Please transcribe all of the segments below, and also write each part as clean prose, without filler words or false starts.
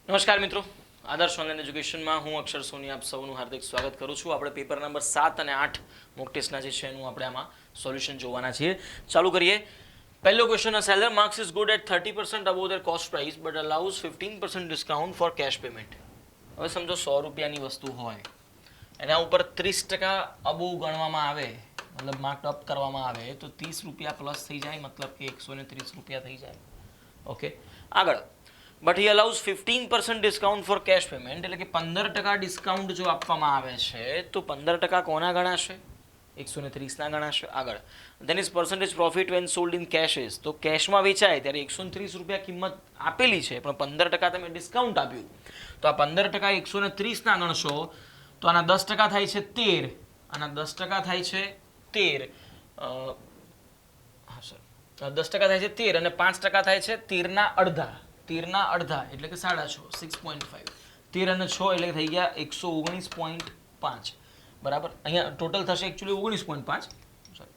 નમસ્કાર મિત્રો, આદર્શ ઓનલાઈન એજ્યુકેશનમાં હું અક્ષર સોની આપ સૌનું હાર્દિક સ્વાગત કરું છું. આપણે પેપર નંબર 7 અને 8 મોક ટેસ્ટના જે છે એનું આપણે આમાં સોલ્યુશન જોવાના છીએ. ચાલુ કરીએ. પહેલો question, a seller marks his good at 30% above their cost price but allows 15% discount for cash payment. હવે સમજો 100 રૂપિયાની વસ્તુ હોય, એના ઉપર 30% અબોવ ગણવામાં આવે, મતલબ માર્ક અપ કરવામાં આવે તો 30 રૂપિયા પ્લસ થઈ જાય, મતલબ કે 130 રૂપિયા થઈ જાય. ઓકે, આગળ. But he allows 15% discount for cash payment, એટલે કે 15% ડિસ્કાઉન્ટ જો આપવામાં આવે છે તો 15% કોના ગણાશે? 130ના ગણાશે. આગળ, then is percentage profit when sold in cashes, તો કેશમાં વેચાય ત્યારે 130 રૂપિયા કિંમત આપેલી છે પણ 15% તમે ડિસ્કાઉન્ટ આપ્યું, તો આ 15% 130ના ગણશો તો આના 10% થાય છે 13, આના 10% થાય છે 13, હા સર 10% થાય છે 13 અને 5% થાય છે 13ના અડધા, 13ના અડધા એટલે કે 6.5, 6.5, 13 અને 6 એટલે થઈ ગયા 119.5, બરાબર. અહીંયા ટોટલ થશે એકચ્યુઅલી 19.5, સોરી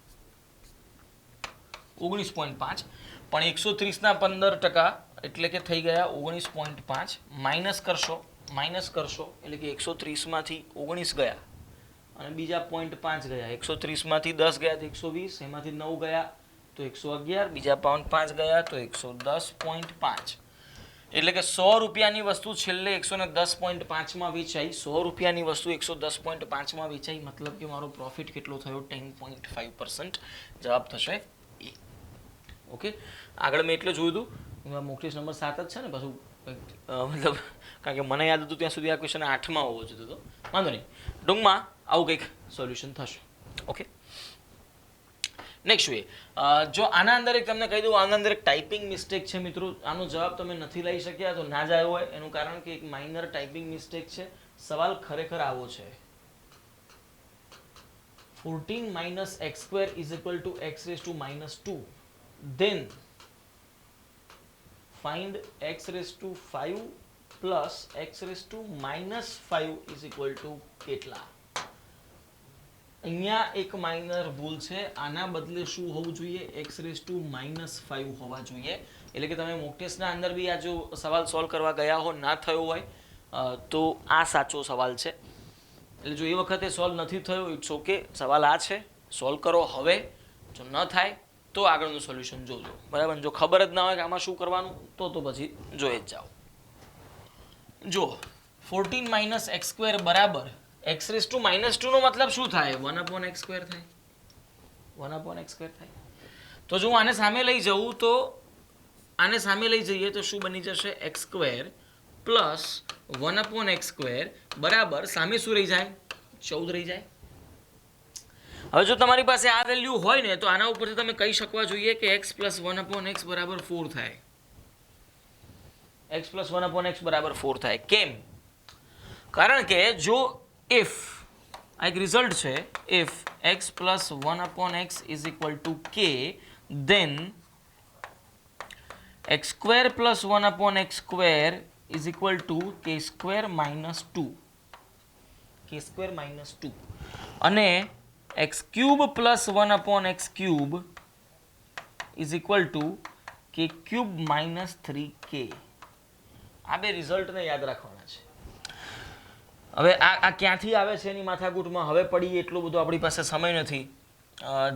19.5, પણ 130ના 15% એટલે કે થઈ ગયા 19.5, માઇનસ કરશો એટલે કે 130માંથી 19 ગયા અને બીજા 0.5 ગયા, 130માંથી 10 ગયા તો 120, એમાંથી 9 ગયા તો 111, બીજા 5 ગયા તો 110.5, એટલે કે 100 રૂપિયાની વસ્તુ છેલ્લે 110.5માં વેચાઈ, 100 રૂપિયાની વસ્તુ 110.5માં વેચાઈ, મતલબ કે મારો પ્રોફિટ કેટલો થયો? 10.5%. જવાબ થશે એ. ઓકે, આગળ મેં એટલે જોયું હતું, મોક ટેસ્ટ નંબર 7 જ છે ને, પાછું મતલબ કારણ કે મને યાદ હતું ત્યાં સુધી આ ક્વેશ્ચન 8માં હોવો જોઈતો હતો. વાંધો નહીં, ટૂંકમાં આવું કંઈક સોલ્યુશન થશે. ઓકે, નેક્સ્ટ વે, જો આના અંદર એક તમને કહી દઉં, આના અંદર એક ટાઈપિંગ મિસ્ટેક છે મિત્રો. આનો જવાબ તમે નથી લઈ શક્યા તો ના જ આવ્યો હોય એનું કારણ કે એક માઇનર ટાઈપિંગ મિસ્ટેક છે. સવાલ ખરેખર આવો છે, 14 minus x square is equal to x raised to minus 2, then find x raised to 5 plus x raised to minus 5 is equal to કેટલા? અહીંયા એક માઇનર ભૂલ છે, આના બદલે શું હોવું જોઈએ? x raised to minus 5 હોવા જોઈએ. એટલે કે તમે મોક ટેસ્ટના અંદર બી આ જો સવાલ સોલ્વ કરવા ગયા હો, ના થયો હોય તો આ સાચો સવાલ છે. એટલે જો એ વખતે સોલ્વ નથી થયો, ઇટ્સ ઓકે, સવાલ આ છે, સોલ્વ કરો હવે. જો ન થાય તો આગળનું સોલ્યુશન જોજો, બરાબર. જો ખબર જ ના હોય કે આમાં શું કરવાનું તો પછી જોઈ જ જાઓ. જો 14 માઇનસ એક્સ સ્ક્વેર બરાબર એક્સ રેઝ ટુ માઇનસ 2 નો મતલબ શું થાય? 1/x સ્ક્વેર થાય, 1/x સ્ક્વેર થાય. તો જો હું આને સામે લઈ જઉં તો આને સામે લઈ જઈએ તો શું બની જશે? X square plus 1/x square બરાબર સામે શું રહી જાય? 14 રહી જાય. હવે જો તમારી પાસે આ વેલ્યુ હોય ને તો આના ઉપરથી તમે કહી શકવા જોઈએ કે x પ્લસ 1/x બરાબર 4 થાય. x પ્લસ 1/x બરાબર 4 થાય. કેમ? કારણ કે જો if આ એક રિઝલ્ટ છે, if x plus 1/x is equal to k, then x square plus 1/x square is equal to k square minus 2, k square minus 2, અને x cube plus 1/x cube is equal to k cube minus 3k. આ બે રિઝલ્ટને યાદ રાખવાના છે. હવે આ ક્યાંથી આવે છે એની માથાકૂટમાં હવે પડી એટલું બધું આપણી પાસે સમય નથી.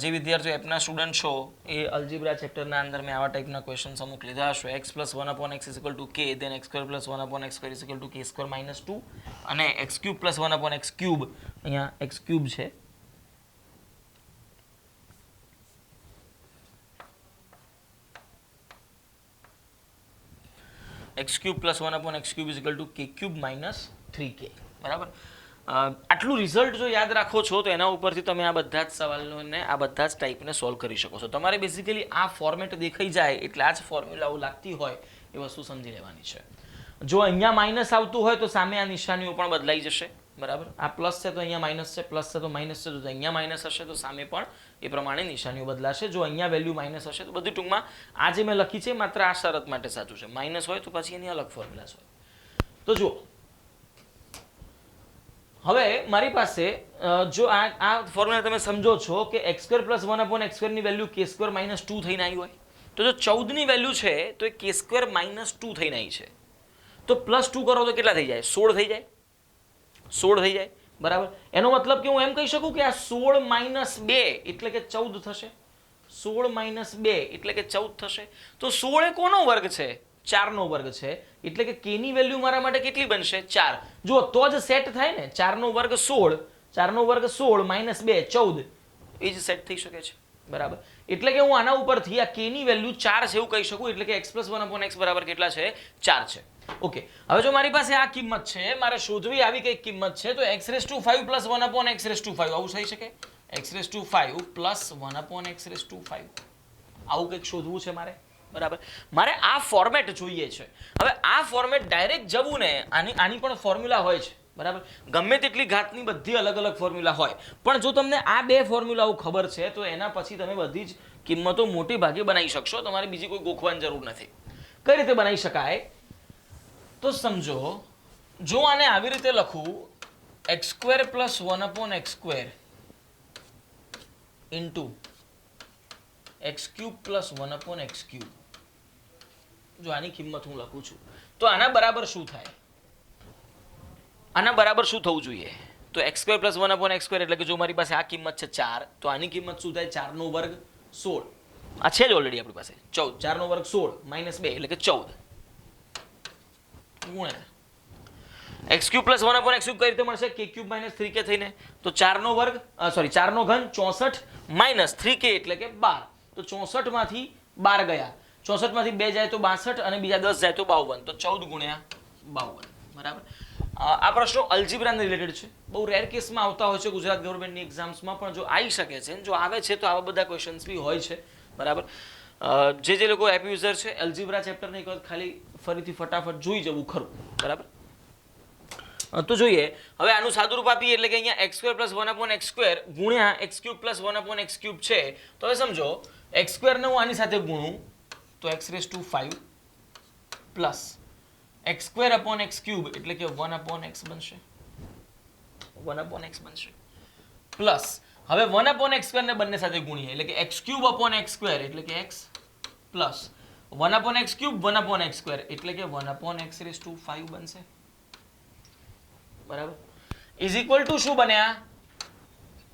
જે વિદ્યાર્થીઓ એપના સ્ટુડન્ટ છો એ અલ્જીબ્રા ચેપ્ટરના અંદર મેં આવા ટાઈપના ક્વેશ્ચન્સ અમુક લીધા હશે. x plus 1/x is equal to k, then x square plus 1/x square is equal to k square minus 2, અને x cube plus 1/x cube, અહીંયા x cube છે, x cube plus 1/x cube is equal to k cube minus 3k, બરાબર. આટલું result જો યાદ રાખો છો તો એના ઉપરથી તમે આ બધા જ સવાલોને આ બધા જ ટાઈપને સોલ્વ કરી શકો છો. તમારે બેસિકલી આ ફોર્મેટ દેખાઈ જાય એટલે આ જ ફોર્મ્યુલાઓ લાગતી હોય એ વસ્તુ સમજી લેવાની છે. જો અહીંયા માઇનસ આવતું હોય તો સામે આ નિશાનીઓ પણ બદલાઈ જશે, બરાબર. આ પ્લસ છે તો અહીંયા માઇનસ છે, પ્લસ છે તો માઇનસ છે, તો અહીંયા માઇનસ હશે તો સામે પણ એ પ્રમાણે નિશાનીઓ બદલાશે. જો અહીંયા વેલ્યુ માઇનસ હશે તો બધું ટૂંકમાં આ જે મેં લખી છે માત્ર આ શરત માટે સાચું છે. માઇનસ હોય તો પછી એની અલગ ફોર્મ્યુલાસ હોય. તો જુઓ, હવે મારી પાસે જો આ ફોર્મ્યુલા તમે સમજો છો કે x સ્ક્વેર પ્લસ 1/x સ્ક્વેરની વેલ્યુ k સ્ક્વેર માઇનસ 2 થઈને આવી હોય, તો જો 14ની વેલ્યુ છે તો એ k સ્ક્વેર માઇનસ 2 થઈને આવી છે. તો +2 કરો તો કેટલા થઈ જાય? 16 થઈ જાય. 16 થઈ જાય, બરાબર. એનો મતલબ કે હું એમ કહી શકું કે આ 16 - 2 એટલે કે 14 થશે. 16 - 2 એટલે કે 14 થશે. તો 16 એ કોનો વર્ગ છે? 4 નો વર્ગ છે. એટલે કે k ની વેલ્યુ મારા માટે કેટલી બનશે? 4. જો તો જ સેટ થાય ને. 4 નો વર્ગ 16, 4 નો વર્ગ 16 - 2 14, એ જ સેટ થઈ શકે છે, બરાબર. એટલે કે હું આના ઉપરથી આ k ની વેલ્યુ 4 છે એવું કહી શકું. એટલે કે x + 1/x બરાબર કેટલા છે? 4 છે. ઓકે, હવે જો મારી પાસે આ કિંમત છે, મારે શોધવી આવી કઈ કિંમત છે, તો x5 + 1/x5 આવું થઈ શકે. x5 + 1/x5 આવું કંઈક શોધવું છે મારે, બરાબર. મારે આ ફોર્મેટ જોઈએ છે. હવે આ ફોર્મેટ ડાયરેક્ટ જવું ને, આની પણ ફોર્મ્યુલા હોય છે, બરાબર. ગમે તેટલી ઘાતની બધી અલગ અલગ ફોર્મ્યુલા હોય, પણ જો તમને આ બે ફોર્મ્યુલાઓ ખબર છે તો એના પછી તમે બધી જ કિંમતો મોટી ભાગે બનાવી શકશો. તમારે બીજી કોઈ ગોખવાની જરૂર નથી. કઈ રીતે બનાવી શકાય? તો સમજો, જો આને આવી રીતે લખું, x² + 1/x² into x³ + 1/x³. જો આની કિંમત હું લખું છું તો આના બરાબર શું થાય? આના બરાબર શું થવું જોઈએ? તો x² + 1/x² એટલે કે જો મારી પાસે આ કિંમત છે 4, તો આની કિંમત શું થાય? 4 નો વર્ગ 16. આ છે જ ઓલરેડી આપણી પાસે 14. 4 નો વર્ગ 16 - 2 એટલે કે 14 ગુણ્યા x³ + 1/x³ કઈ રીતે મળશે? k³ - 3k થઈને. તો 4 નો વર્ગ 4 નો ઘન 64 - 3k એટલે કે 12. તો 64 માંથી 12 ગયા, 64 માંથી 2 જાય તો 62 અને બીજા 10 જાય તો 52. તો 14 ગુણ્યા 52, બરાબર. આ પ્રશ્નો અલ્જીબ્રાને રિલેટેડ છે. બહુ રેર કેસમાં આવતા હોય છે ગુજરાત ગવર્મેન્ટની એક્ઝામ્સમાં, પણ જો આવી શકે છે, જો આવે છે તો આવા બધા ક્વેશ્ચન્સ બી હોય છે, બરાબર. જે લોકો એપ યુઝર છે, અલ્જીબ્રા ચેપ્ટરને એક વખત ખાલી ફરીથી ફટાફટ જોઈ જવું ખરું, બરાબર. તો જોઈએ હવે આનું સાદુરૂપ આપીએ એટલે કે અહીંયા x² + 1/x² ગુણ્યા x³ + 1/x³ છે. તો હવે સમજો x² ને હું આની સાથે ગુણું તો x5 પ્લસ x²/x³ એટલે કે 1/x બનશે. 1/x બનશે પ્લસ હવે 1/x² ને બંને સાથે ગુણીએ એટલે કે x³/x² એટલે કે x પ્લસ 1/x³ 1/x² એટલે કે 1/x5 બનશે, બરાબર. ઇઝ ઇક્વલ ટુ શું બન્યા?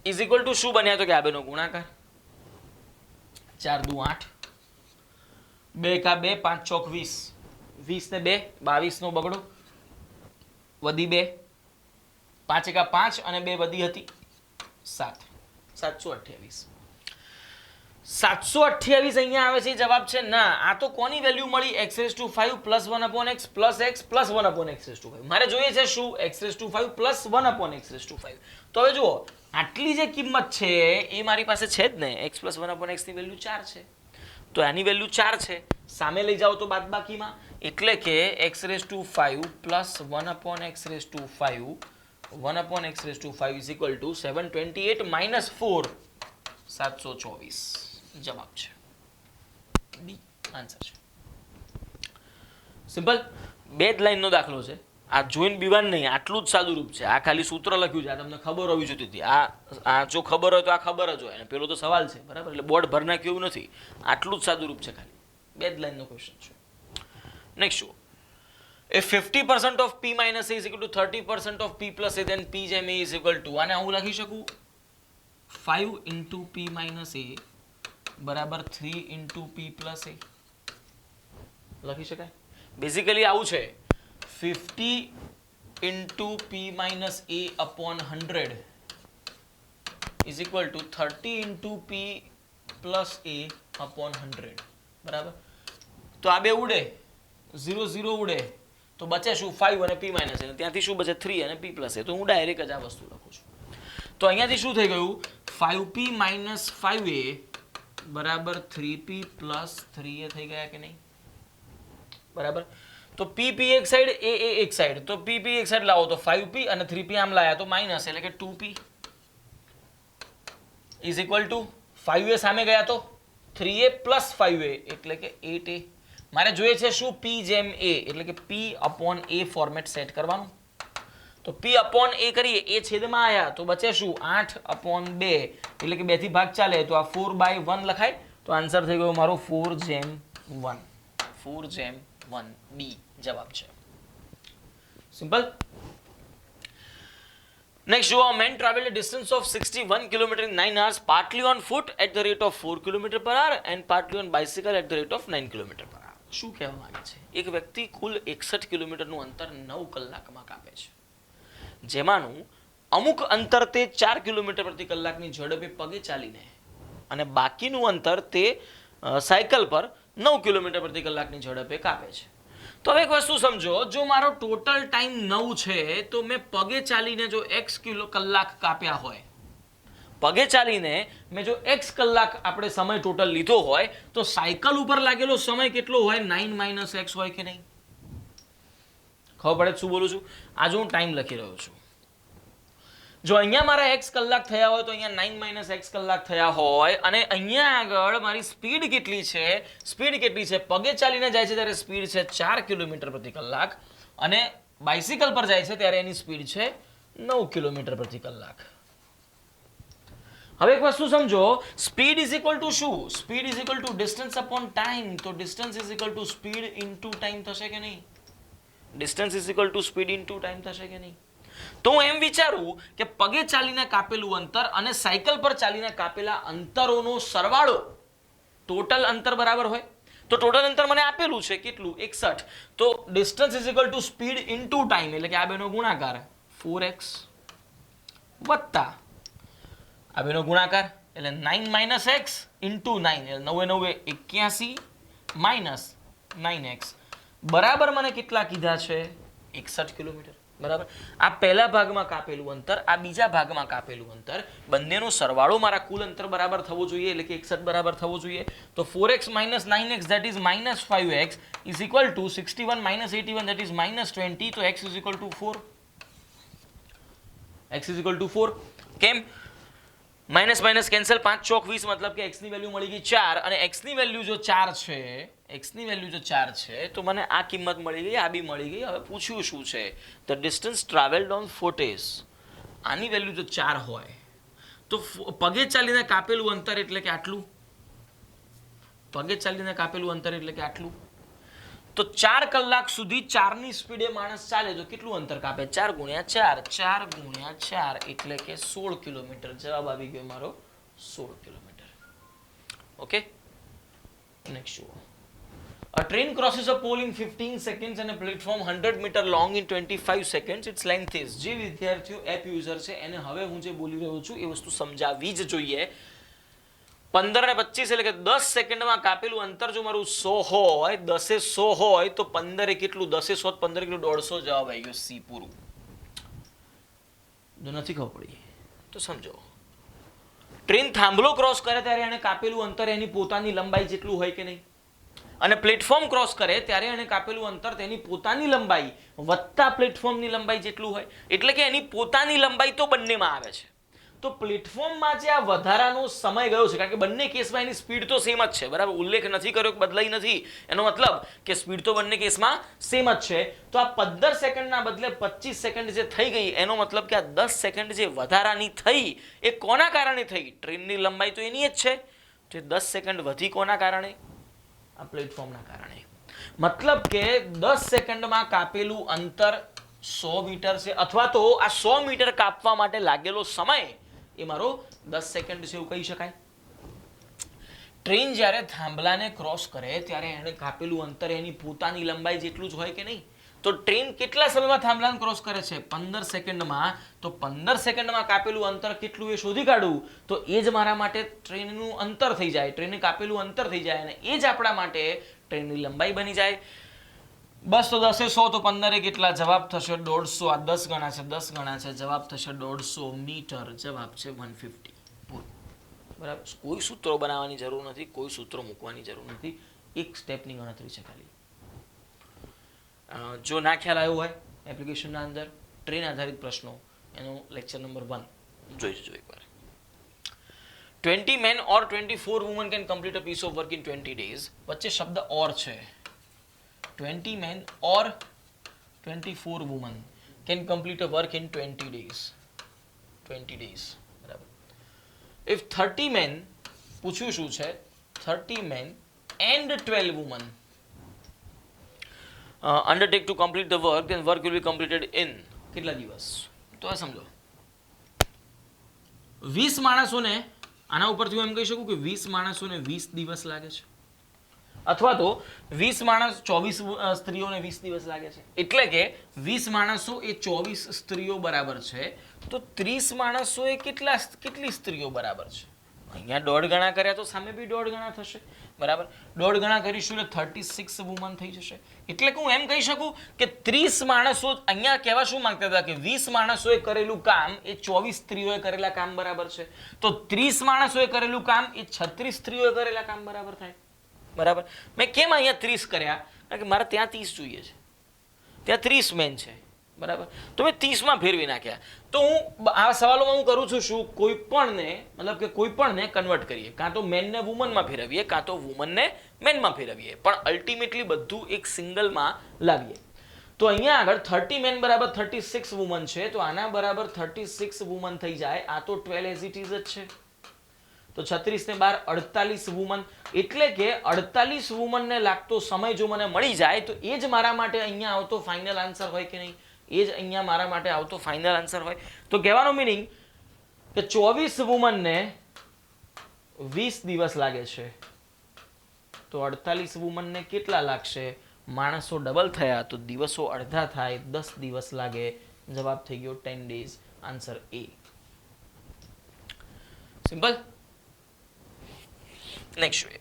ઇઝ ઇક્વલ ટુ શું બન્યા? તો કે આ બેનો ગુણાકાર 4 દુ 8, 2 એકા 2, 5 ચોક 20, 20 ને 2 22 નો બગડો, વધી 2, 5 એકા 5 અને 2 વધી હતી 7, 728. 728 અહીંયા આવે છે, જવાબ છે ના. આ તો કોની વેલ્યુ મળી? x5 + 1/x + x + 1/x5. મારે જોઈએ છે શું? x5 + 1/x5. તો હવે જુઓ, આટલી જે કિંમત છે એ મારી પાસે છે જ ને. x + 1/x ની વેલ્યુ 4 છે, તો આની વેલ્યુ 4 છે. સામે લઈ જાઓ તો બાદબાકીમાં, એટલે કે x5 + 1/x5 1/x5 = 728 - 4 724 જવાબ છે. બી આન્સર છે. સિમ્પલ. બે જ લાઈનનો દાખલો છે. આ જોઈન બીવાન નહીં, આટલું જ સાદું રૂપ છે. આ ખાલી સૂત્ર લખ્યું છે, આ તમને ખબર હોવી જોઈતી હતી. આ જો ખબર હોય તો આ ખબર જ હોય, અને પેલો તો સવાલ છે, બરાબર. એટલે બોર્ડ ભર નાખ્યું એવું નથી. આટલું જ સાદું રૂપ છે, ખાલી બે જ લાઈનનો ક્વેશ્ચન છે. નેક્સ્ટ જુઓ. If 50% of p minus a is equal to 30% of p plus a, then p jam a is equal to, આને હું લખી શકું 5 into p minus a બરાબર 3 into p plus a લખી શકાય. બેઝિકલી આવું છે, 50 into p minus a upon 100 is equal to 30 into p plus a upon 100, બરાબર. તો આ બે ઉડે, 0 0 ઉડે, તો બચે શું? 5 અને p માઇનસ a. ત્યાંથી શું બચે? 3 અને p પ્લસ a. તો હું ડાયરેક્ટ જ આ વસ્તુ લખું છું. તો અહીંયાથી શું થઈ ગયું? 5p - 5a બરાબર 3p + 3a થઈ ગયા કે નહીં? બરાબર. તો p એક સાઈડ, a એક સાઈડ. તો p એક સાઈડ લાવો તો 5p અને 3p આમ લાયા તો માઇનસ એટલે કે 2p is equal two 5a સામે ગયા તો 3a + 5a એટલે કે 8a. મારે જોઈએ છે શું? p જેમ a એટલે કે p/a ફોર્મેટ સેટ કરવાનું. તો p/a કરીએ, એ છેદમાં આયા તો બચે શું? 8/2 એટલે કે 2 થી ભાગ ચાલે તો આ 4/1 લખાય. તો આન્સર થઈ ગયો મારો 4 જેમ 1. 4 જેમ 1 બી જવાબ છે. સિમ્પલ. નેક્સ્ટ જુઓ, man travel a distance of 61 km in 9 hours partly on foot at the rate of 4 km per hour and partly on bicycle at the rate of 9 km per hour. શું કહેવા માંગે છે? એક વ્યક્તિ કુલ 61 કિલોમીટરનું અંતર 9 કલાકમાં કાપે છે, જેમાંનું અમુક અંતર તે 4 કિલોમીટર પ્રતિ કલાકની ઝડપે પગે ચાલીને અને બાકીનું અંતર તે સાયકલ પર 9 કિલોમીટર પ્રતિ કલાકની ઝડપે કાપે છે. તો હવે એક વસ્તુ સમજો, જો મારો ટોટલ ટાઈમ 9 છે તો મેં પગે ચાલીને જો x કલાક કાપ્યા હોય, પગે ચાલીને મેં જો x કલાક આપણે સમય ટોટલ લીધો હોય તો સાયકલ ઉપર લાગેલો સમય કેટલો હોય? 9 - x હોય કે નહીં? ખબર પડે શું બોલું છું? આજે હું ટાઈમ લખી રહ્યો છું. જો અહીંયા મારા x કલાક થયા હોય તો અહીંયા 9 - x કલાક થયા હોય, અને અહીંયા આગળ મારી સ્પીડ કેટલી છે? સ્પીડ કેટલી છે? પગે ચાલીને જાય છે ત્યારે સ્પીડ છે 4 કિલોમીટર પ્રતિ કલાક, અને બાઇસિકલ પર જાય છે ત્યારે એની સ્પીડ છે 9 કિલોમીટર પ્રતિ કલાક. હવે એક વસ્તુ સમજો, સ્પીડ ઇઝ ઇક્વલ ટુ શું? Speed is equal to distance upon time. તો distance is equal to speed into time થશે કે નહીં? Distance is equal to speed into time થશે કે નહીં? તો હું એમ વિચારું કે પગે ચાલીને કાપેલું અંતર અને સાયકલ પર ચાલીને કાપેલા અંતરોનો સરવાળો ટોટલ અંતર બરાબર હોય. તો ટોટલ અંતર મને આપેલું છે કેટલું? 61. તો distance is equal to speed into time, એટલે કે આ બેનો ગુણાકાર 4x વત્તા આ બેનો ગુણાકાર એટલે 9 - x ઇન્ટુ 9 એટલે 9 × 9 = 81 માઇનસ 9x બરાબર મને કેટલા કીધા છે? 61 કિલોમીટર. બરાબર. આ પહેલા ભાગમાં કાપેલું અંતર, આ બીજા ભાગમાં કાપેલું અંતર, બંનેનો સરવાળો મારા કુલ અંતર બરાબર થવો જોઈએ, એટલે કે 61 બરાબર થવો જોઈએ. તો 4x - 9x that is -5x is equal to 61 - 81 that is -20. તો x is equal to 4. x is equal to 4. કેમ? માઇનસ માઇનસ કેન્સલ, 5 ચોક 20, મતલબ કે x ની વેલ્યુ મળી ગઈ 4, અને x ની વેલ્યુ જો 4 છે, x ની વેલ્યુ જો 4 છે તો મને આ કિંમત મળી ગઈ, આ બી મળી ગઈ. હવે પૂછ્યું શું છે? The distance travelled on foot is, આની વેલ્યુ જો 4 હોય તો પગે ચાલીને કાપેલું અંતર એટલે કે આટલું. પગે ચાલીને કાપેલું અંતર એટલે કે આટલું. તો 4 કલાક સુધી 4 ની સ્પીડે માણસ ચાલે તો કેટલું અંતર કાપે? 4 × 4, 4 × 4 એટલે કે 16 કિલોમીટર. જવાબ આવી ગયો મારો 16 કિલોમીટર. ઓકે. નેક્સ્ટ જુઓ. A train crosses a pole in 15 seconds and a platform 100 meter long in 25 seconds. Its length is. જે વિદ્યાર્થીઓ એપ યુઝર છે એને હવે હું જે બોલી રહ્યો છું એ વસ્તુ સમજાવવી જ જોઈએ. 15 ને 25 એટલે કે 10 સેકન્ડમાં કાપેલું અંતર જો મારું 100 હોય, 10 એ 100 હોય તો 15 એ કેટલું? 10 એ 100 15 કેટલું? 150. જવાબ આવી ગયો સી પૂરું. જો નથી ખબર પડી તો સમજો. ટ્રેન થાંભલો ક્રોસ કરે ત્યારે એને કાપેલું અંતર એની પોતાની લંબાઈ જેટલું હોય કે નહીં, અને પ્લેટફોર્મ ક્રોસ કરે ત્યારે એને કાપેલું અંતર તેની પોતાની લંબાઈ વત્તા પ્લેટફોર્મની લંબાઈ જેટલું હોય, એટલે કે એની પોતાની લંબાઈ તો બંનેમાં આવે છે. તો પ્લેટફોર્મમાં જે આ વધારાનો સમય ગયો છે, કારણ કે બંને કેસમાં એની સ્પીડ તો સેમ જ છે, બરાબર, ઉલ્લેખ નથી કર્યો કે બદલાઈ નથી, એનો મતલબ કે સ્પીડ તો બંને કેસમાં સેમ જ છે. તો આ 15 સેકન્ડના બદલે 25 સેકન્ડ જે થઈ ગઈ એનો મતલબ કે આ 10 સેકન્ડ જે વધારાની થઈ એ કોના કારણે થઈ? ટ્રેનની લંબાઈ તો એની જ છે, તો 10 સેકન્ડ વધી કોના કારણે? આ પ્લેટફોર્મના કારણે. મતલબ કે 10 સેકન્ડમાં કાપેલું અંતર 100 મીટર છે, અથવા તો આ 100 મીટર કાપવા માટે લાગેલો સમય એ મારો 10 સેકન્ડ છે એવું કહી શકાય. ટ્રેન જ્યારે થાંભલાને ક્રોસ કરે ત્યારે એને કાપેલું અંતર એની પોતાની લંબાઈ જેટલું જ હોય કે નહીં? તો ટ્રેન કેટલા સમયમાં થાંભલાને ક્રોસ કરે છે? 15 સેકન્ડમાં. તો 15 સેકન્ડમાં કાપેલું અંતર કેટલું એ શોધી કાઢવું, તો એ જ મારા માટે ટ્રેનનું અંતર થઈ જાય, ટ્રેને કાપેલું અંતર થઈ જાય, અને એ જ આપણા માટે ટ્રેનની લંબાઈ બની જાય. બસ. તો 10 એ 100 તો 15 એ કેટલા? જવાબ થશે 150. આ 10 ગણા છે, 10 ગણા છે, જવાબ થશે 150 મીટર. જવાબ છે 150. બરાબર. કોઈ સૂત્રો બનાવવાની જરૂર નથી, કોઈ સૂત્રો મૂકવાની જરૂર નથી, એક સ્ટેપની ગણતરી છે ખાલી. જો ના ખ્યાલ આવ્યો હોય એપ્લિકેશનના અંદર ટ્રેન આધારિત પ્રશ્નો, એનો લેક્ચર નંબર 1 જોઈજો એકવાર. 20 men or 24 women can complete a piece of work in 20 days. વચ્ચે શબ્દ or છે. 20 men or 24 women can complete a work in 20 days. 20 days. બરાબર. If 30 men, પૂછ્યું શું છે? 30 men and 12 women. Undertake to complete the work then work will be completed in કેટલા દિવસ? તો આ સમજો 20 માણસોને આના ઉપરથી હું એમ કહી શકું કે 20 માણસોને 20 દિવસ લાગે છે, અથવા તો 20 માણસ 24 સ્ત્રીઓને 20 દિવસ લાગે છે. એટલે કે 20 માણસો એ 24 સ્ત્રીઓ બરાબર છે, તો 30 માણસો એ કેટલી સ્ત્રીઓ બરાબર છે? અહીંયા દોઢ ગણા કર્યા તો સામે બી દોઢ ગણા થશે, બરાબર. દોઢ ગણા કરીશું એટલે 36 વુમન થઈ જશે. એટલે કે હું એમ કહી શકું કે 30 માણસો, અહીંયા કહેવા શું માંગતા હતા કે 20 માણસોએ કરેલું કામ એ 24 સ્ત્રીઓએ કરેલા કામ બરાબર છે, તો 30 માણસોએ કરેલું કામ એ 36 સ્ત્રીઓએ કરેલા કામ બરાબર થાય, બરાબર. મેં કેમ અહીંયા 30 કર્યા? કારણ કે મારે ત્યાં 30 જોઈએ છે, ત્યાં 30 મેન છે, બરાબર. તો મેં 30માં ફેરવી નાખ્યા. તો હું આ સવાલોમાં હું કરું છું શું? કોઈ પણને કન્વર્ટ કરીએ, કાં તો મેનને વુમનમાં ફેરવીએ, કાં તો વુમનને મેનમાં ફેરવીએ, પણ અલ્ટિમેટલી બધું એક સિંગલમાં લાવીએ. તો અહીંયા આગળ 30 મેન બરાબર 36 વુમન છે, તો આના બરાબર 36 વુમન થઈ જાય. આ તો 12 એઝ ઇટ ઇઝ જ છે, તો 36 ને 12 48 વુમન. એટલે કે 48 વુમનને લાગતો સમય જો મને મળી જાય તો એ જ મારા માટે અહીંયા આવતો ફાઇનલ આન્સર હોય કે નહીં? એ જ અહીંયા મારા માટે આવતો ફાઇનલ આન્સર હોય. તો કહેવાનો મિનિંગ કે 24 વુમનને 20 દિવસ લાગે છે, તો 48 વુમનને કેટલા લાગશે? માણસો ડબલ થયા તો દિવસો અડધા થાય, 10 દિવસ લાગે. જવાબ થઈ ગયો 10 days. Answer A. Simple. Next way.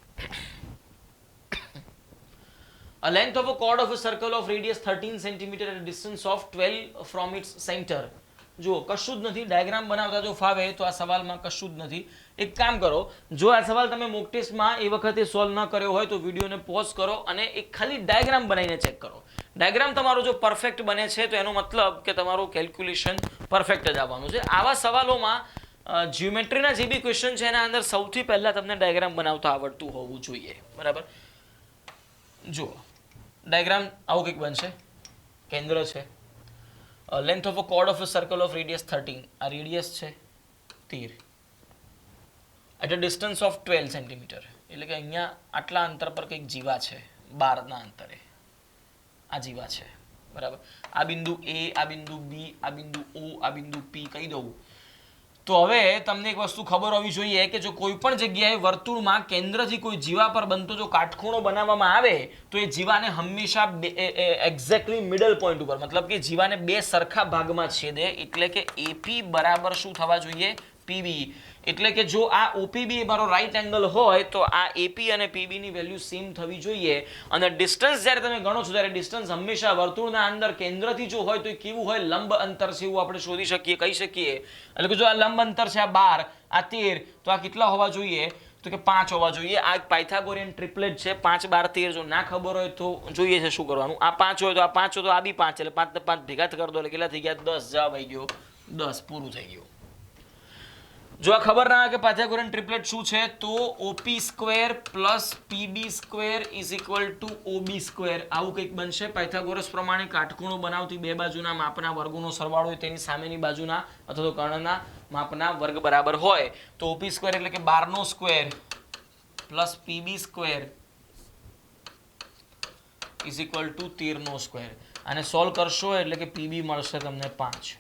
A length of a chord of a circle of radius 13 cm at a distance of 12 from its center. જો કશું જ નથી, ડાયાગ્રામ બનાવતા જો ફાવે તો આ સવાલમાં કશું જ નથી. એક કામ કરો, જો આ સવાલ તમે મોક ટેસ્ટમાં એ વખતે સોલ્વ ન કર્યો હોય તો વિડીયોને પોઝ કરો અને એક ખાલી ડાયાગ્રામ બનાવીને ચેક કરો. ડાયાગ્રામ તમારો જો પરફેક્ટ બને છે તો એનો મતલબ કે તમારું કેલ્ક્યુલેશન પરફેક્ટ જ આવવાનું છે. આવા સવાલોમાં જ્યોમેટ્રીના જે બી ક્વેશ્ચન છે એના અંદર સૌથી પહેલા તમને ડાયાગ્રામ બનાવતા આવડતું હોવું જોઈએ, બરાબર. જુઓ ડાયાગ્રામ આવું કંઈક બનશે. કેન્દ્ર છે, length of a chord of a circle of radius 13, આ રેડિયસ છે 13, at a distance of 12 centimetre. એટલે કે અહીંયા આટલા અંતર પર કંઈક જીવા છે, 12ના અંતરે આ જીવા છે, બરાબર. આ બિંદુ A, આ બિંદુ B, આ બિંદુ O, આ બિંદુ P કહી દઉં. તો હવે તમને એક વસ્તુ ખબર હોવી જોઈએ કે જો કોઈ પણ જગ્યાએ વર્તુળમાં કેન્દ્રથી કોઈ જીવા પર બનતો જો કાટખૂણો બનાવવામાં આવે તો એ જીવાને હંમેશા એક્ઝેક્ટલી મિડલ પોઈન્ટ ઉપર, મતલબ કે જીવાને બે સરખા ભાગમાં છેદે. એટલે કે AP બરાબર શું થવા જોઈએ? PB. એટલે કે જો આ OPB મારો રાઈટ એંગલ હોય તો આ AP અને PB ની વેલ્યુ સેમ થવી જોઈએ. અને ડિસ્ટન્સ જ્યારે તમે ગણો છો ત્યારે ડિસ્ટન્સ હંમેશા વર્તુળના અંદર કેન્દ્રથી જો હોય તો એ કેવું હોય? લંબ અંતર છે એવું આપણે શોધી શકીએ, કહી શકીએ. એટલે કે જો આ લંબ અંતર છે, આ 12, આ 13, તો આ કેટલા હોવા જોઈએ? તો કે 5 હોવા જોઈએ. આ પાયથાગોરિયન ટ્રિપલેટ છે, 5, 12, 13. જો ના ખબર હોય તો જોઈએ છે શું કરવાનું. આ 5 હોય તો આ 5 હોય તો આ બી 5, એટલે 5 ને 5 ભેગા કરી દો એટલે કેટલા થઈ ગયા? 10. જવાબ આવી ગયો 10. પૂરું થઈ ગયું. જો આ ખબર ના હોય કે પાયથાગોરિયન ટ્રિપલેટ શું છે તો OP² plus PB² is equal two OB². આવું કંઈક બનશે. પાયથાગોરસ પ્રમાણે કાટખૂણો બનાવતી બે બાજુના માપના વર્ગોનો સરવાળો હોય તેની સામેની બાજુના અથવા તો કર્ણના માપના વર્ગ બરાબર હોય તો OP² એટલે કે 12² plus PB² is equal two 13². આને સોલ્વ કરશો એટલે કે PB મળશે તમને 5,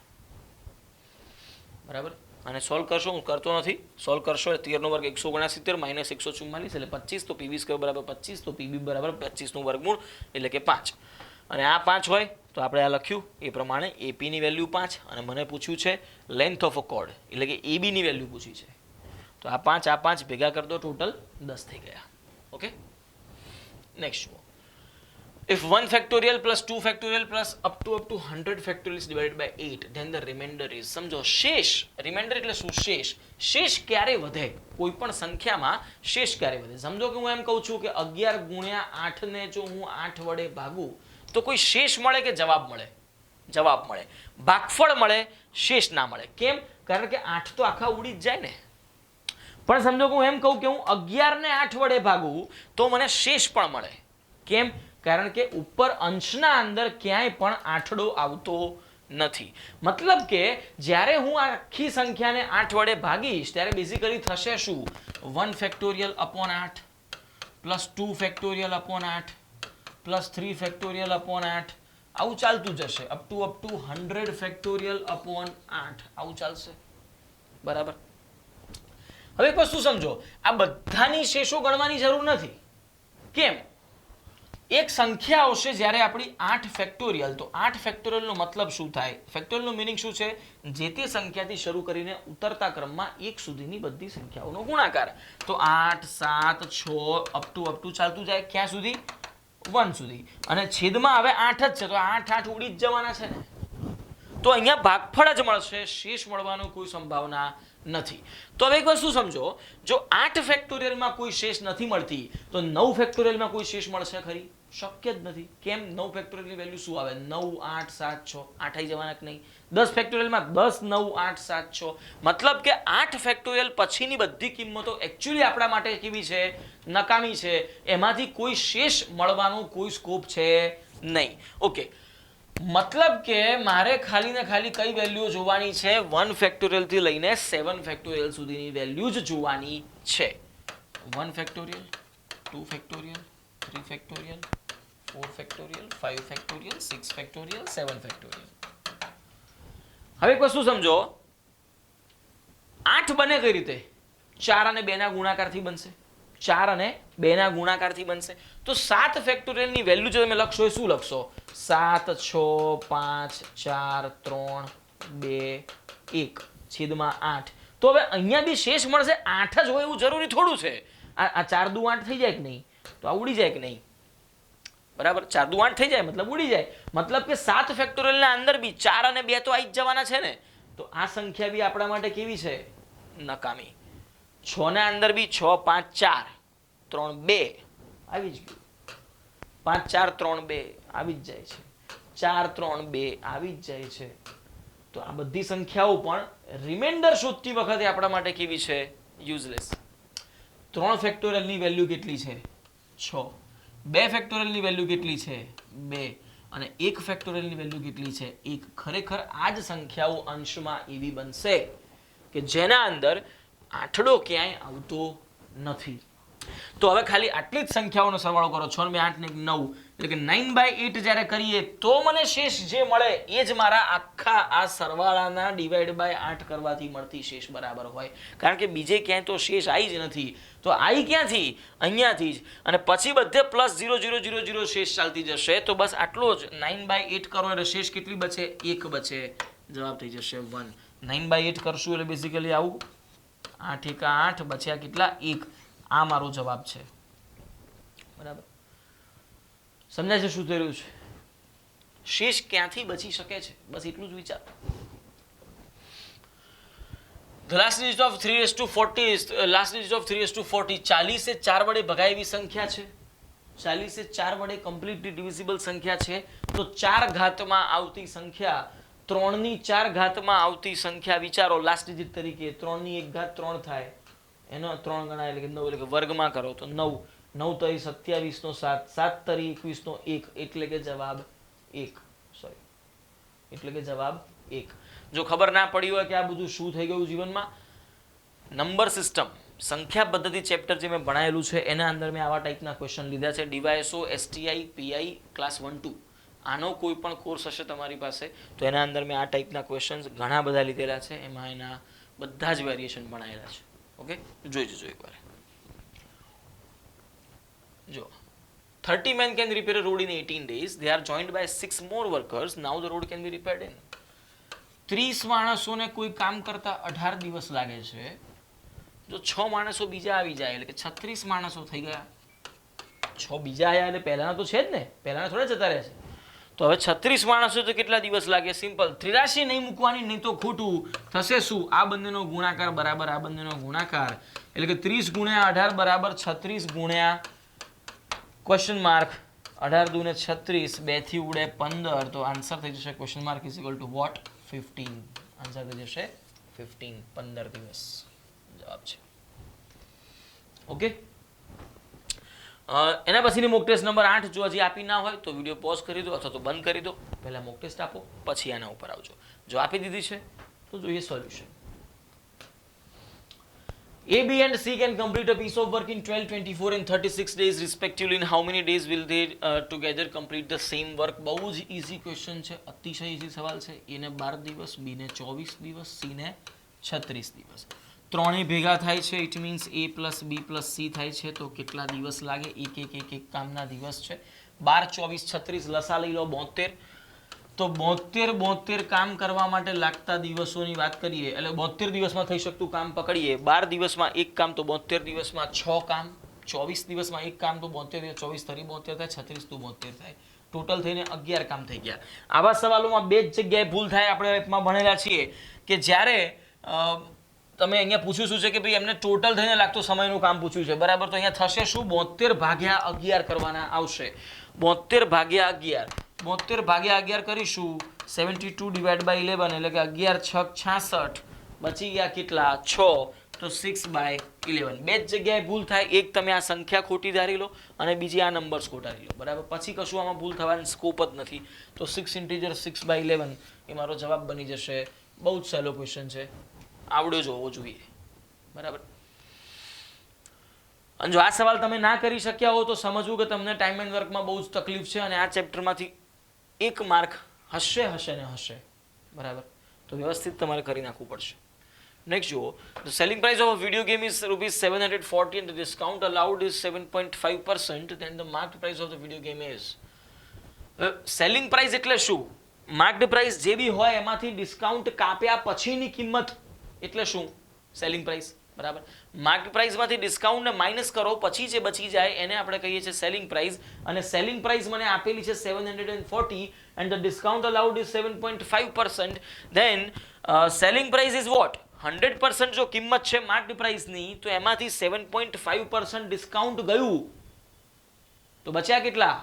બરાબર. અને સોલ્વ કરશો, હું કરતો નથી, સોલ્વ કરશો એટલે 13 નો વર્ગ 169 માઇનસ 144 એટલે 25, તો PB² બરાબર 25, તો PB બરાબર 25 નું વર્ગમૂળ એટલે કે 5. અને આ 5 હોય તો આપણે આ લખ્યું એ પ્રમાણે AP ની વેલ્યુ 5 અને મને પૂછ્યું છે લેન્થ ઓફ અ કોર્ડ એટલે કે AB ની વેલ્યુ પૂછી છે. તો આ 5 ભેગા કરી દો, ટોટલ 10 થઈ ગયા. ઓકે, નેક્સ્ટ જુઓ. If 1 factorial plus 2 factorial plus up to 100 factorial is divided by 8, then the remainder is. સમજો શેષ, રિમાઇન્ડર એટલે શું? શેષ ક્યારે વધે? કોઈ પણ સંખ્યામાં શેષ ક્યારે વધે? સમજો કે હું એમ કહું છું કે 11 ગુણ્યા 8 ને જો હું 8 વડે ભાગું તો કોઈ શેષ મળે કે જવાબ મળે? જવાબ મળે. ભાગફળ મળે, શેષ ના મળે. કેમ? કારણ કે 8 તો આખા ઉડી જ જાય ને. પણ સમજો કે હું એમ કહું કે હું 11 ને 8 વડે ભાગું તો મને શેષ પણ મળે. કેમ? કારણ કે ઉપર અંશના અંદર ક્યાંય પણ આઠડો આવતો નથી. મતલબ કે જ્યારે હું આખી સંખ્યાને 8 વડે ભાગીશ ત્યારે બેઝિકલી થશે શું? 1 factorial upon 8 plus 2 factorial upon 8 +3 factorial upon 8 આવું ચાલતું જશે અપ ટુ 100 ફેક્ટોરિયલ અપોન 8 આવું ચાલશે બરાબર. હવે એક વસ્તુ સમજો, આ બધાની શેષો ગણવાની જરૂર નથી. કેમ? એક સંખ્યા આવશે જ્યારે આપણી 8 ફેક્ટોરિયલ, તો 8 ફેક્ટોરિયલનો મતલબ શું થાય? ફેક્ટોરિયલનો મીનિંગ શું છે? જે તે સંખ્યાથી શરૂ કરીને ઉતરતા ક્રમમાં 1 સુધીની બધી સંખ્યાઓનો ગુણાકાર. તો 8 7 6 અપ ટુ ચાલતું જાય ક્યાં સુધી? 1 સુધી. અને છેદમાં હવે 8 જ છે, તો 8 8 ઉડી જ જવાના છે ને. તો અહીંયા ભાગફળ જ મળશે, શેષ મળવાનો કોઈ સંભાવના નથી. તો હવે એક વસ્તુ સમજો, જો 8 ફેક્ટોરિયલમાં કોઈ શેષ નથી મળતી તો 9 ફેક્ટોરિયલમાં કોઈ શેષ મળશે ખરી? શક્ય જ નથી. કેમ? 9 ફેક્ટોરિયલની વેલ્યુ શું આવે? 9 8 7 6 8 આવી જવાના કે નહીં? 10 ફેક્ટોરિયલમાં 10 9 8 7 6 મતલબ કે 8 ફેક્ટોરિયલ પછીની બધી કિંમતો એકચ્યુઅલી આપણા માટે કેવી છે? નકામી છે. એમાંથી કોઈ શેષ મળવાનો કોઈ સ્કોપ છે નહીં. ઓકે, મતલબ કે મારે ખાલી ને ખાલી કઈ વેલ્યુ જોવાની છે? 1 ફેક્ટોરિયલ થી લઈને 7 ફેક્ટોરિયલ સુધીની વેલ્યુ જ જોવાની છે. 1 factorial 2 factorial 3 factorial 4 factorial 5 factorial 6 factorial 7 factorial. હવે એક વસ્તુ સમજો, 8 બને કઈ રીતે? 4 અને 2 ના ગુણાકારથી બનશે. 4 અને 2 ના ગુણાકારથી બનશે. તો 7 ફેક્ટોરિયલની વેલ્યુ જો તમે લખશો એ શું લખશો? 7 6 5 4 3 2 1 છેદમાં 8. તો હવે અહીંયા બી શેષ મળશે 8 જ હોય એવું જરૂરી થોડું છે. આ 4 દુ 8 થઈ જાય કે નહીં? તો આ ઉડી જાય કે નહીં? બરાબર, 4 દુ 8 થઈ જાય મતલબ ઉડી જાય. મતલબ કે 7 ફેક્ટોરિયલના અંદર બી 4 અને 2 તો આવી જ જવાના છે ને. તો આ સંખ્યા બી આપણા માટે કેવી છે? નકામી. 6 ના અંદર બી 6 5 4 3 2 આવી જ ગયું. 5 4 3 2 આવી જ જાય છે. 4 3 2 આવી જ જાય છે. તો આ બધી સંખ્યાઓ પણ રિમાઇન્ડર શોધતી વખતે આપણા માટે કેવી છે? યુઝલેસ. 3 ફેક્ટોરિયલની વેલ્યુ કેટલી છે? 6. 2 ફેક્ટોરિયલની વેલ્યુ કેટલી છે? 2. અને 1 ફેક્ટોરિયલની વેલ્યુ કેટલી છે? 1. ખરેખર આ જ સંખ્યાઓ અંશમાં એવી બનશે કે જેના અંદર આઠડો ક્યાંય આવતો નથી. તો હવે ખાલી આટલી જ સંખ્યાઓનો સરવાળો કરો. 6 ને 8 ને 9 એટલે કે 9/8 જ્યારે કરીએ તો મને શેષ જે મળે એ જ મારા આખા આ સરવાળાના ડિવાઈડ બાય 8 કરવાથી મળતી શેષ બરાબર હોય. કારણ કે બીજે ક્યાંય તો શેષ આવી જ નથી. તો આવી ક્યાંથી? અહીંયાથી જ. અને પછી બધે +0 0 0 0 શેષ ચાલતી જશે. તો બસ આટલો જ. 9/8 કરો એટલે શેષ કેટલી બચે? 1 બચે. જવાબ થઈ જશે 1. 9/8 કરશું એટલે બેઝિકલી આવું 8 1 8 બચ્યા કેટલા? 1. આ મારો જવાબ છે. બરાબર, સમજાય છે શું થઈ રહ્યું છે? શેષ ક્યાંથી બચી શકે છે બસ એટલું જ વિચાર. The last digit of 3/40 is last digit of 3/40. 40 એ 4 વડે ભગાય એવી સંખ્યા છે. 40 એ 4 વડે કમ્પ્લીટલી ડિવિઝિબલ સંખ્યા છે. તો 4 ઘાતમાં આવતી સંખ્યા, 3 ની 4 ઘાતમાં આવતી સંખ્યા વિચારો લાસ્ટ ડિજિટ તરીકે. 3 ની 1 ઘાત 3 થાય, એનો 3 ગણાય એટલે કે 9, એટલે કે વર્ગમાં કરો તો 9. 9 તરી 27 નો 7, 7 તરી 21 નો 1, એટલે કે જવાબ 1. સોરી, એટલે કે જવાબ 1. જો ખબર ના પડી હોય કે આ બધું શું થઈ ગયું જીવનમાં, નંબર સિસ્ટમ સંખ્યા પદ્ધતિ ચેપ્ટર જે મેં ભણાયેલું છે એના અંદર મેં આવા ટાઈપના ક્વેશ્ચન લીધા છે. ડીવાયએસઓ, એસટીઆઈ, પીઆઈ ક્લાસ 1 2 આનો કોઈ પણ કોર્સ હશે તમારી પાસે તો એના અંદર મેં આ ટાઈપના ક્વેશ્ચન્સ ઘણા બધા લીધેલા છે. એમાં એના બધા જ વેરિએશન ભણાયેલા છે. ઓકે, જોઈ જજો એકવાર. જો 30 men can repair a road in 18 days. They are joined by 6 more workers. Now the road can be repaired in 30 માણસોને કોઈ કામ કરતા 18 દિવસ લાગે છે. જો 6 માણસો બીજા આવી જાય એટલે કે 36 માણસો થઈ ગયા. 6 બીજા આયા એટલે પહેલાના તો છે જ ને, પહેલાના થોડા જતા રહે છે. તો હવે 36 માણસો તો કેટલા દિવસ લાગે? સિમ્પલ. 83 નહીં મૂકવાની, નહીં તો ખોટું થશે. શું? આ બંનેનો ગુણાકાર બરાબર આ બંનેનો ગુણાકાર, એટલે કે 30 ગુણ્યા 18 બરાબર 36 ગુણ્યા ક્વેશ્ચન માર્ક 18 દુ ને 36, 2 થી ઉડે 15. તો આન્સર થઈ જશે question mark is equal to what? 15. Answer થઈ જશે 15. 15 દિવસ જવાબ છે. ઓકે, એના પછીની મોક ટેસ્ટ નંબર 8 જો હજી આપી ના હોય તો વિડીયો પોઝ કરી દો અથવા તો બંધ કરી દો. પહેલા મોક ટેસ્ટ આપો, પછી આના ઉપર આવજો. જો આપી દીધી છે તો જોઈએ solution. A, B and C can complete a piece of work in 12, 24 and 36 days respectively. In how many days will they together complete the same work? બહુ જ easy question છે, અતિશય easy સવાલ છે. A ને 12 દિવસ, B ને 24 દિવસ, C ને 36 દિવસ. ત્રણેય ભેગા થાય છે, it means A plus B plus C થાય છે, તો કેટલા દિવસ લાગે? એક કામના દિવસ છે. 12, 24, 36 લસા લઈ લો 72. તો 72 કામ કરવા માટે લાગતા દિવસોની વાત કરીએ, એટલે 72 દિવસમાં થઈ શકતું કામ પકડીએ. 12 દિવસમાં એક કામ, તો 72 દિવસમાં 6 કામ. 24 દિવસમાં એક કામ, તો 72 24 તરી 72 થાય, 36 તો 72 થાય. ટોટલ થઈને 11 કામ થઈ ગયા. આવા સવાલોમાં બે જ જગ્યાએ ભૂલ થાય. આપણે એપમાં ભણેલા છીએ કે જ્યારે તમે અહીંયા પૂછ્યું શું છે કે ભાઈ એમને ટોટલ થઈને લાગતો સમયનું કામ પૂછ્યું છે, બરાબર. તો અહીંયા થશે શું? 72 ભાગ્યા 11 કરવાના આવશે. 72 ભાગ્યા 11, 72 ભાગ્યા 11 કરીશું, 72 ડિવાઇડ બાય 11, એટલે કે 11 6 66, બચી ગયા કેટલા? 6, તો 6/11. બે જ જગ્યાએ ભૂલ થાય. એક તમે આ સંખ્યા ખોટી ધારી લો અને બીજી આ નંબર્સ ખોટા ધારી લો, બરાબર. પછી કશું આમાં ભૂલ થવાની સ્કોપ જ નથી. તો 6 ઇન્ટીજર 6/11 એ મારો જવાબ બની જશે. બહુ જ સહેલો ક્વેશ્ચન છે, આવડ્યો જ હોવો જોઈએ, બરાબર. અને જો આ સવાલ તમે ના કરી શક્યા હો તો સમજવું કે તમને ટાઈમ એન્ડ વર્કમાં બહુ જ તકલીફ છે અને આ ચેપ્ટરમાંથી 1 માર્ક હશે ને હશે, બરાબર. તો વ્યવસ્થિત તમારે કરી નાખવું પડશે. નેક્સ્ટ જુઓ, the selling price of a video game is ₹740 and the discount allowed is 7.5%, then the marked price of the video game is. Selling price એટલે શું? માર્કડ પ્રાઇસ જે બી હોય એમાંથી ડિસ્કાઉન્ટ કાપ્યા પછીની કિંમત એટલે શું? સેલિંગ પ્રાઇસ, બરાબર. માર્કડ પ્રાઇસમાંથી ડિસ્કાઉન્ટને માઇનસ કરો પછી જે બચી જાય એને આપણે કહીએ છીએ સેલિંગ પ્રાઇસ. અને સેલિંગ પ્રાઇસ મને આપેલી છે 740 and the discount allowed is 7.5%. then selling price is what? 100% જો કિંમત છે માર્કડ પ્રાઇસની તો એમાંથી 7.5% ડિસ્કાઉન્ટ ગયું તો બચ્યા કેટલા?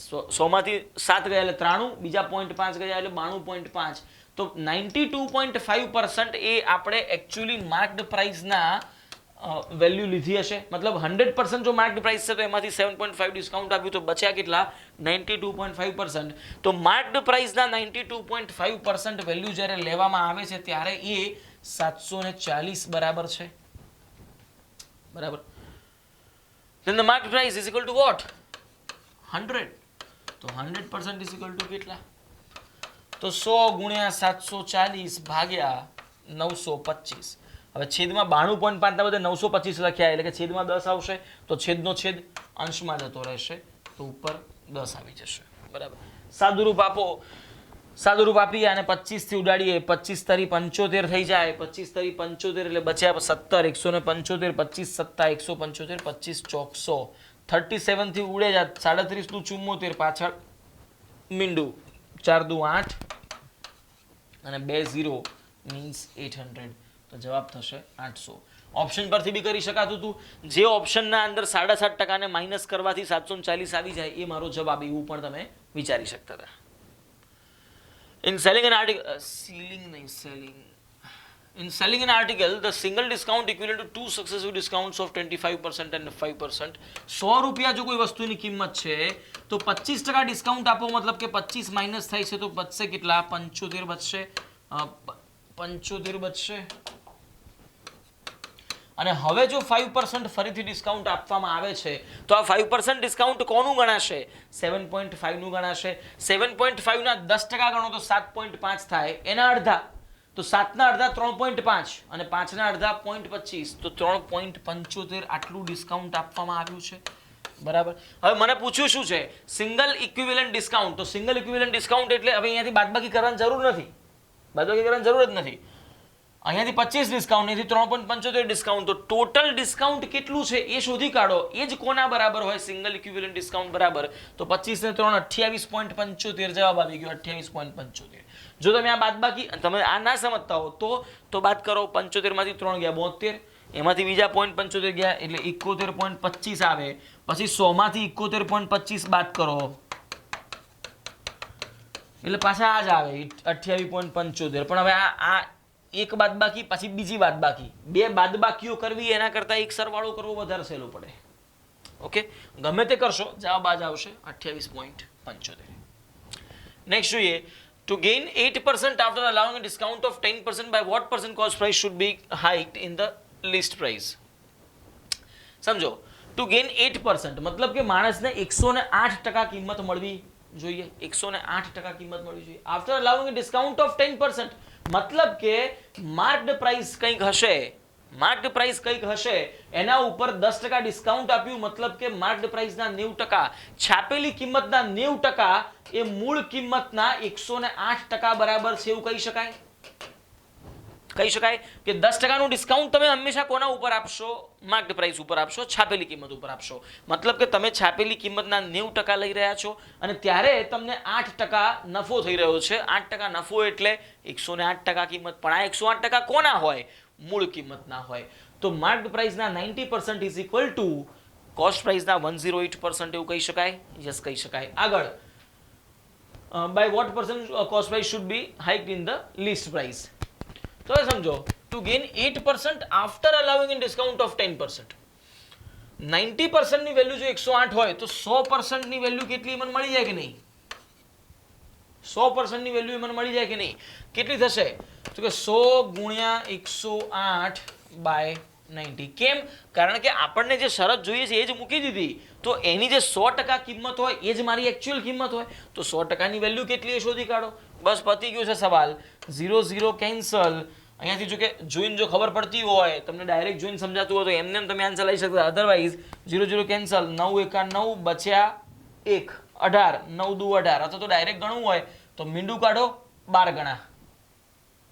100 માંથી 7 ગયા એટલે 93, બીજા 0.5 ગયા એટલે 92.5. તો 92.5% એ આપણે એકચ્યુઅલી માર્કડ પ્રાઇસના વેલ્યુ લીધી હશે. મતલબ 100% જો માર્કડ પ્રાઇસ છે તો એમાંથી 7.5 ડિસ્કાઉન્ટ આપ્યું તો બચ્યા કેટલા? 92.5%. તો માર્કડ પ્રાઇસના 92.5% વેલ્યુ જ્યારે લેવામાં આવે છે ત્યારે એ 740 બરાબર છે, બરાબર. then the market price is equal to what? 100. તો 100% is equal to કેટલા? તો 100 ગુણ્યા 740 ભાગ્યા 925. હવે છેદમાં 92.5 ના બદલે 925 લખ્યા એટલે કે છેદમાં 10 આવશે, તો છેદનો છેદ અંશમાં જતો રહેશે, તો ઉપર 10 આવી જશે, બરાબર. સાદુરૂપ આપો, સાદુરૂપ આપી અને 25 થી ઉડાડીએ, 25 તરી 75 થઈ જાય, 25 તરી 75 એટલે બચ્યા 17, 175, 25 સત્તા 175, 25 ચોક 100, 37 થી ઉડે જા 37 નું 74, પાછળ મીંડું 4 દુ 8 અને 2 0 મીન્સ 800. તો જવાબ થશે 800. ઓપ્શન પરથી બી કરી શકાતું હતું. જે ઓપ્શનના અંદર 7.5% ને માઇનસ કરવાથી 740 આવી જાય એ મારો જવાબ, એવું પણ તમે વિચારી શકતા હતા. In selling an article, the single discount equivalent to two successive discounts of 25% and 5%. 100 રૂપિયા જો કોઈ વસ્તુની કિંમત છે તો 25% ડિસ્કાઉન્ટ આપો, મતલબ કે 25 માઇનસ થાય છે તો બચશે કેટલા? 75 બચશે, 75 બચશે. અને હવે જો 5% ફરીથી ડિસ્કાઉન્ટ આપવામાં આવે છે તો આ 5% ડિસ્કાઉન્ટ કોનું ગણાશે? 7.5 નું ગણાશે. 7.5 ના 10% ગણો તો 7.5 થાય, એના અડધા તો 7 ના અડધા 3.5 અને 5 ના અડધા 0.25, તો 3.75 આટલું ડિસ્કાઉન્ટ આપવામાં આવ્યું છે, બરાબર. હવે મને પૂછ્યું શું છે? Single equivalent discount. તો સિંગલ ઇક્વિવેલન્ટ ડિસ્કાઉન્ટ એટલે હવે અહીંયાથી બાદબાકી કરવાની જરૂર નથી, બાદબાકી કરવાની જરૂર જ નથી. અહીંયાથી 25 ડિસ્કાઉન્ટ, અહીંયાથી 3.75 ડિસ્કાઉન્ટ, તો ટોટલ ડિસ્કાઉન્ટ કેટલું છે એ શોધી કાઢો. એ જ કોના બરાબર હોય? સિંગલ ઇક્વિવેલન્ટ ડિસ્કાઉન્ટ બરાબર. તો 25 ને 3 28.75 જવાબ આવી ગયો, 28.75. જો તમે આ બાદબાકી તમે આ ના સમજતા હો તો બાદ કરો. 75 માંથી 3 ગયા 72, એમાંથી બીજા 0.75 ગયા એટલે 71.25 આવે. પછી 100 માંથી 71.25 બાદ કરો એટલે પાછા આ જ આવે 28.75. પણ હવે આ એક બાદબાકી પછી બીજી બાદબાકી, બે બાદબાકીઓ કરવી એના કરતા એક સરવાળો કરવો વધારે સહેલો પડે. ઓકે, ગમે તે કરશો જવાબ આ જ આવશે 28.75. નેક્સ્ટ જોઈએ, to gain 8% after allowing a discount of 10%, by what percent cost price should be hiked in the list price. સમજો ટુ ગેઇન 8%, મતલબ કે માણસને 108% કિંમત મળવી જોઈએ. 108% કિંમત મળવી જોઈએ આફ્ટર અલાઉઇંગ અ ડિસ્કાઉન્ટ ઓફ 10%. મતલબ કે માર્ક્ડ પ્રાઇસ કંઈક હશે, માર્ક્ડ પ્રાઇસ કંઈક હશે, એના ઉપર 10% ડિસ્કાઉન્ટ આપ્યું, મતલબ કે માર્ક્ડ પ્રાઇસના 90%, છાપેલી કિંમતના 90% એ મૂળ કિંમતના 108% બરાબર છે એવું કહી શકાય. કહી શકાય કે 10%નું ડિસ્કાઉન્ટ તમે હંમેશા કોના ઉપર આપશો? માર્ક્ડ પ્રાઇસ ઉપર આપશો, છાપેલી કિંમત ઉપર આપશો. મતલબ કે તમે છાપેલી કિંમતના 90% લઈ રહ્યા છો અને ત્યારે તમને 8% નફો થઈ રહ્યો છે. 8% નફો એટલે 108% કિંમત. પણ આ 108% કોના હોય? મૂળ કિંમતના હોય. તો માર્ક્ડ પ્રાઇસના 90% ઇઝ ઇક્વલ ટુ કોસ્ટ પ્રાઇસના 108% એવું કહી શકાય. યસ કહી શકાય. આગળ by what percent cost price should be hiked in the list price. તો સમજો to gain 8% after allowing a discount of 10%. 90% ની વેલ્યુ જો 108 હોય તો 100% ની વેલ્યુ કેટલી મને મળી જાય કે નહીં? 100% ની વેલ્યુ મને મળી જાય કે નહીં? કેટલી થશે? તો કે 100 ગુણ્યા 108 બાય 90. કેમ? કારણ કે આપણને જે શરત જોઈએ છે એ જ મૂકી દીધી. તો એની જે 100% કિંમત હોય એ જ મારી એકચ્યુઅલ કિંમત હોય. તો 100% ની વેલ્યુ કેટલી એ શોધી કાઢો. બસ પતી ગયો છે સવાલ. 0 0 કેન્સલ. અહીંયાથી જો કે જોઈને જો ખબર પડતી હોય, તમને ડાયરેક્ટ જોઈને સમજાતું હોય તો એમને તમે આન્સર લઈ શકતા. Otherwise 0 0 cancel. 9 એકા 9 બચ્યા 1, 18, 9 દુ 18. અથવા તો ડાયરેક્ટ ગણવું હોય તો મીંડું કાઢો 12 ગણા,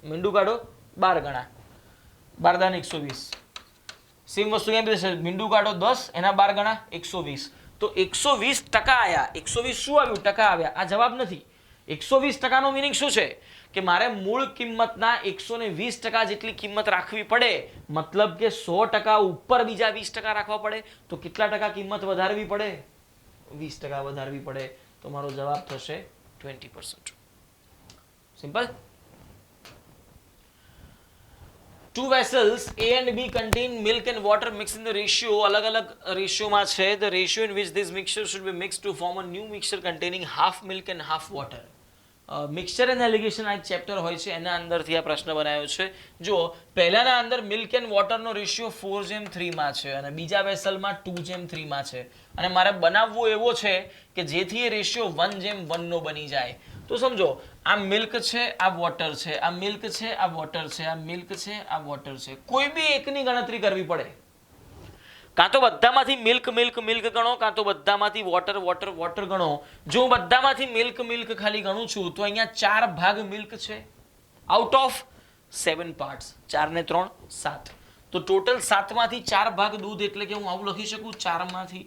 મીંડું કાઢો 12 ગણા, 12 દાન 120. સેમ વસ્તુ કેમ થશે? મીંડું કાઢો 10, એના 12 ગણા 120. તો 120% આયા. 120 શું આવ્યું? ટકા આવ્યા. આ જવાબ નથી. 120% નો મીનિંગ શું છે? કે મારે મૂળ કિંમતના 120% જેટલી કિંમત રાખવી પડે. મતલબ કે 100% ઉપર બીજા 20% રાખવા પડે. તો કેટલા ટકા કિંમત વધારવી પડે? 20% વધારવી પડે. તો મારો જવાબ થશે 20%. Simple. Two vessels A and B contain milk and water mixed in the ratio. અલગ અલગ રેશિયોમાં છે. The ratio in which this mixture should be mixed to form a new mixture containing half milk and half water. Mixture and allegation આ એક chapter હોય છે, એના અંદરથી આ પ્રશ્ન બનાવ્યો છે. જો પહેલાના અંદર મિલ્ક એન્ડ વોટરનો રેશિયો 4:3 માં છે અને બીજા વેસલમાં 2:3 માં છે. અને મારે બનાવવો એવો છે કે જેથી એ રેશિયો 1:1 નો બની જાય. તો સમજો આ મિલ્ક છે, આ વોટર છે, આ મિલ્ક છે, આ વોટર છે, આ મિલ્ક છે, આ વોટર છે. કોઈ બી એકની ગણતરી કરવી પડે. કાં તો બધામાંથી મિલ્ક મિલ્ક મિલ્ક ગણો, કાં તો બધામાંથી વોટર વોટર વોટર ગણો. જો હું બધામાંથી મિલ્ક મિલ્ક ખાલી ગણું છું તો અહીંયા 4 ભાગ મિલ્ક છે આઉટ ઓફ 7 પાર્ટ્સ. 4 ને 3 7. તો ટોટલ 7 માંથી 4 ભાગ દૂધ, એટલે કે હું આવું લખી શકું 4 માંથી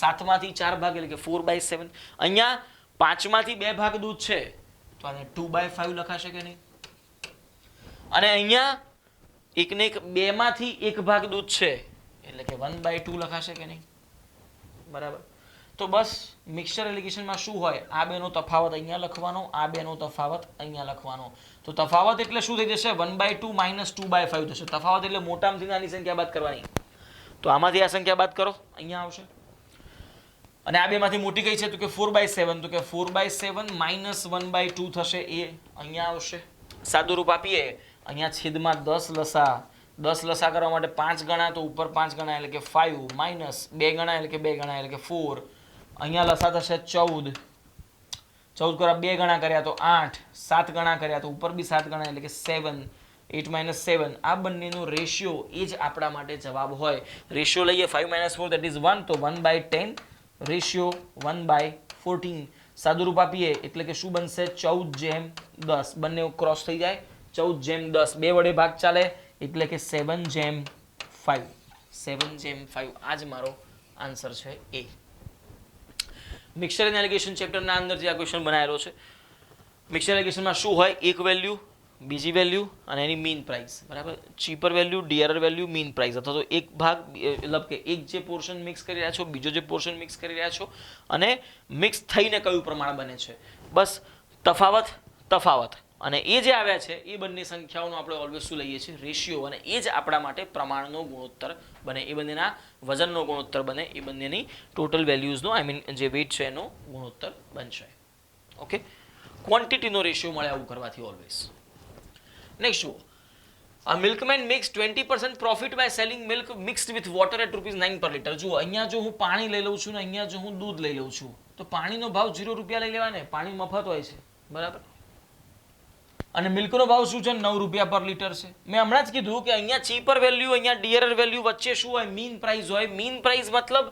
7 માંથી 4 ભાગ એટલે કે 4/7. અહીંયા 5 માંથી 2 ભાગ દૂધ છે તો આને 2/5 લખાશે કે નહીં? અને અહીંયા એકને એક 2 માંથી 1 ભાગ દૂધ છે એટલે કે 1/2 લખાશે કે નહીં? બરાબર. તો બસ મિક્સચર એલિગેશનમાં શું હોય? આ બેનો તફાવત અહીંયા લખવાનો, આ બેનો તફાવત અહીંયા લખવાનો. તો તફાવત એટલે શું થઈ જશે? 1/2 - 2/5 થશે. તફાવત એટલે મોટામાંથી નાની સંખ્યા બાદ કરવાની. તો આમાંથી આ સંખ્યા બાદ કરો, અહીંયા આવશે. અને આ બેમાંથી મોટી કઈ છે? તો કે 4/7. તો કે 4/7 - 1/2 થશે, એ અહીંયા આવશે. સાદું રૂપ આપીએ. અહીંયા છેદમાં 10 લસા. 10 લસા કરવા માટે 5 ગણા, તો ઉપર 5 ગણા એટલે કે 5 માઇનસ 2 ગણા એટલે કે 2 ગણા એટલે કે 4. અહીંયા લસા થશે 14. 14 કરવા 2 ગણા કર્યા તો 8. 7 ગણા કર્યા તો ઉપર બી 7 ગણા એટલે કે 7. 8 - 7. આ બંનેનો રેશિયો એ જ આપણા માટે જવાબ હોય. રેશિયો લઈએ 5 - 4 that is 1. તો 1/10 રેશિયો 1/14. સાદું રૂપ આપીએ એટલે કે શું બનશે? 14:10. બંને ક્રોસ થઈ જાય. 14:10. 2 વડે ભાગ ચાલે એટલે કે 7/5. 7/5. આ જ મારો આન્સર છે એ. મિક્સચર એન્ડ એલિગેશન ચેપ્ટરના અંદર જે આ ક્વેશ્ચન બનાવેલો છે. મિક્સચર એલિગેશનમાં શું હોય? એક વેલ્યુ, બીજી વેલ્યુ અને એની મીન પ્રાઇસ. બરાબર. Cheaper value, dearer value, mean price. અથવા તો એક ભાગ મતલબ કે એક જે પોર્શન મિક્સ કરી રહ્યા છો, બીજો જે પોર્શન મિક્સ કરી રહ્યા છો અને મિક્સ થઈને કયું પ્રમાણ બને છે. બસ તફાવત તફાવત અને એ જે આવ્યા છે એ બંને સંખ્યાઓનો આપણે ઓલવેઝ શું લઈએ છીએ? રેશિયો. અને એ જ આપણા માટે પ્રમાણનો ગુણોત્તર બને. એ બંનેના વજનનો ગુણોત્તર બને. એ બંનેની ટોટલ વેલ્યુઝનો જે વેઇટ છે એનો ગુણોત્તર બનશે. ઓકે. ક્વોન્ટિટીનો રેશિયો મળે આવું કરવાથી ઓલવેઝ. નેક્સ્ટ જુઓ. A milkman makes 20% profit by selling milk mixed with water at ₹9 per liter. જુઓ અહીંયા જો હું પાણી લઈ લઉં છું ને અહીંયા જો હું દૂધ લઈ લઉં છું તો પાણીનો ભાવ ₹0 લઈ લેવાને, પાણી મફત હોય છે, બરાબર. અને મિલ્કનો ભાવ શું છે? ₹9 પર લિટર છે. મેં હમણાં જ કીધું કે અહીંયા ચીપર વેલ્યુ, અહીંયા ડિયરર વેલ્યુ વચ્ચે શું હોય? મીન પ્રાઇસ હોય. મીન પ્રાઇસ મતલબ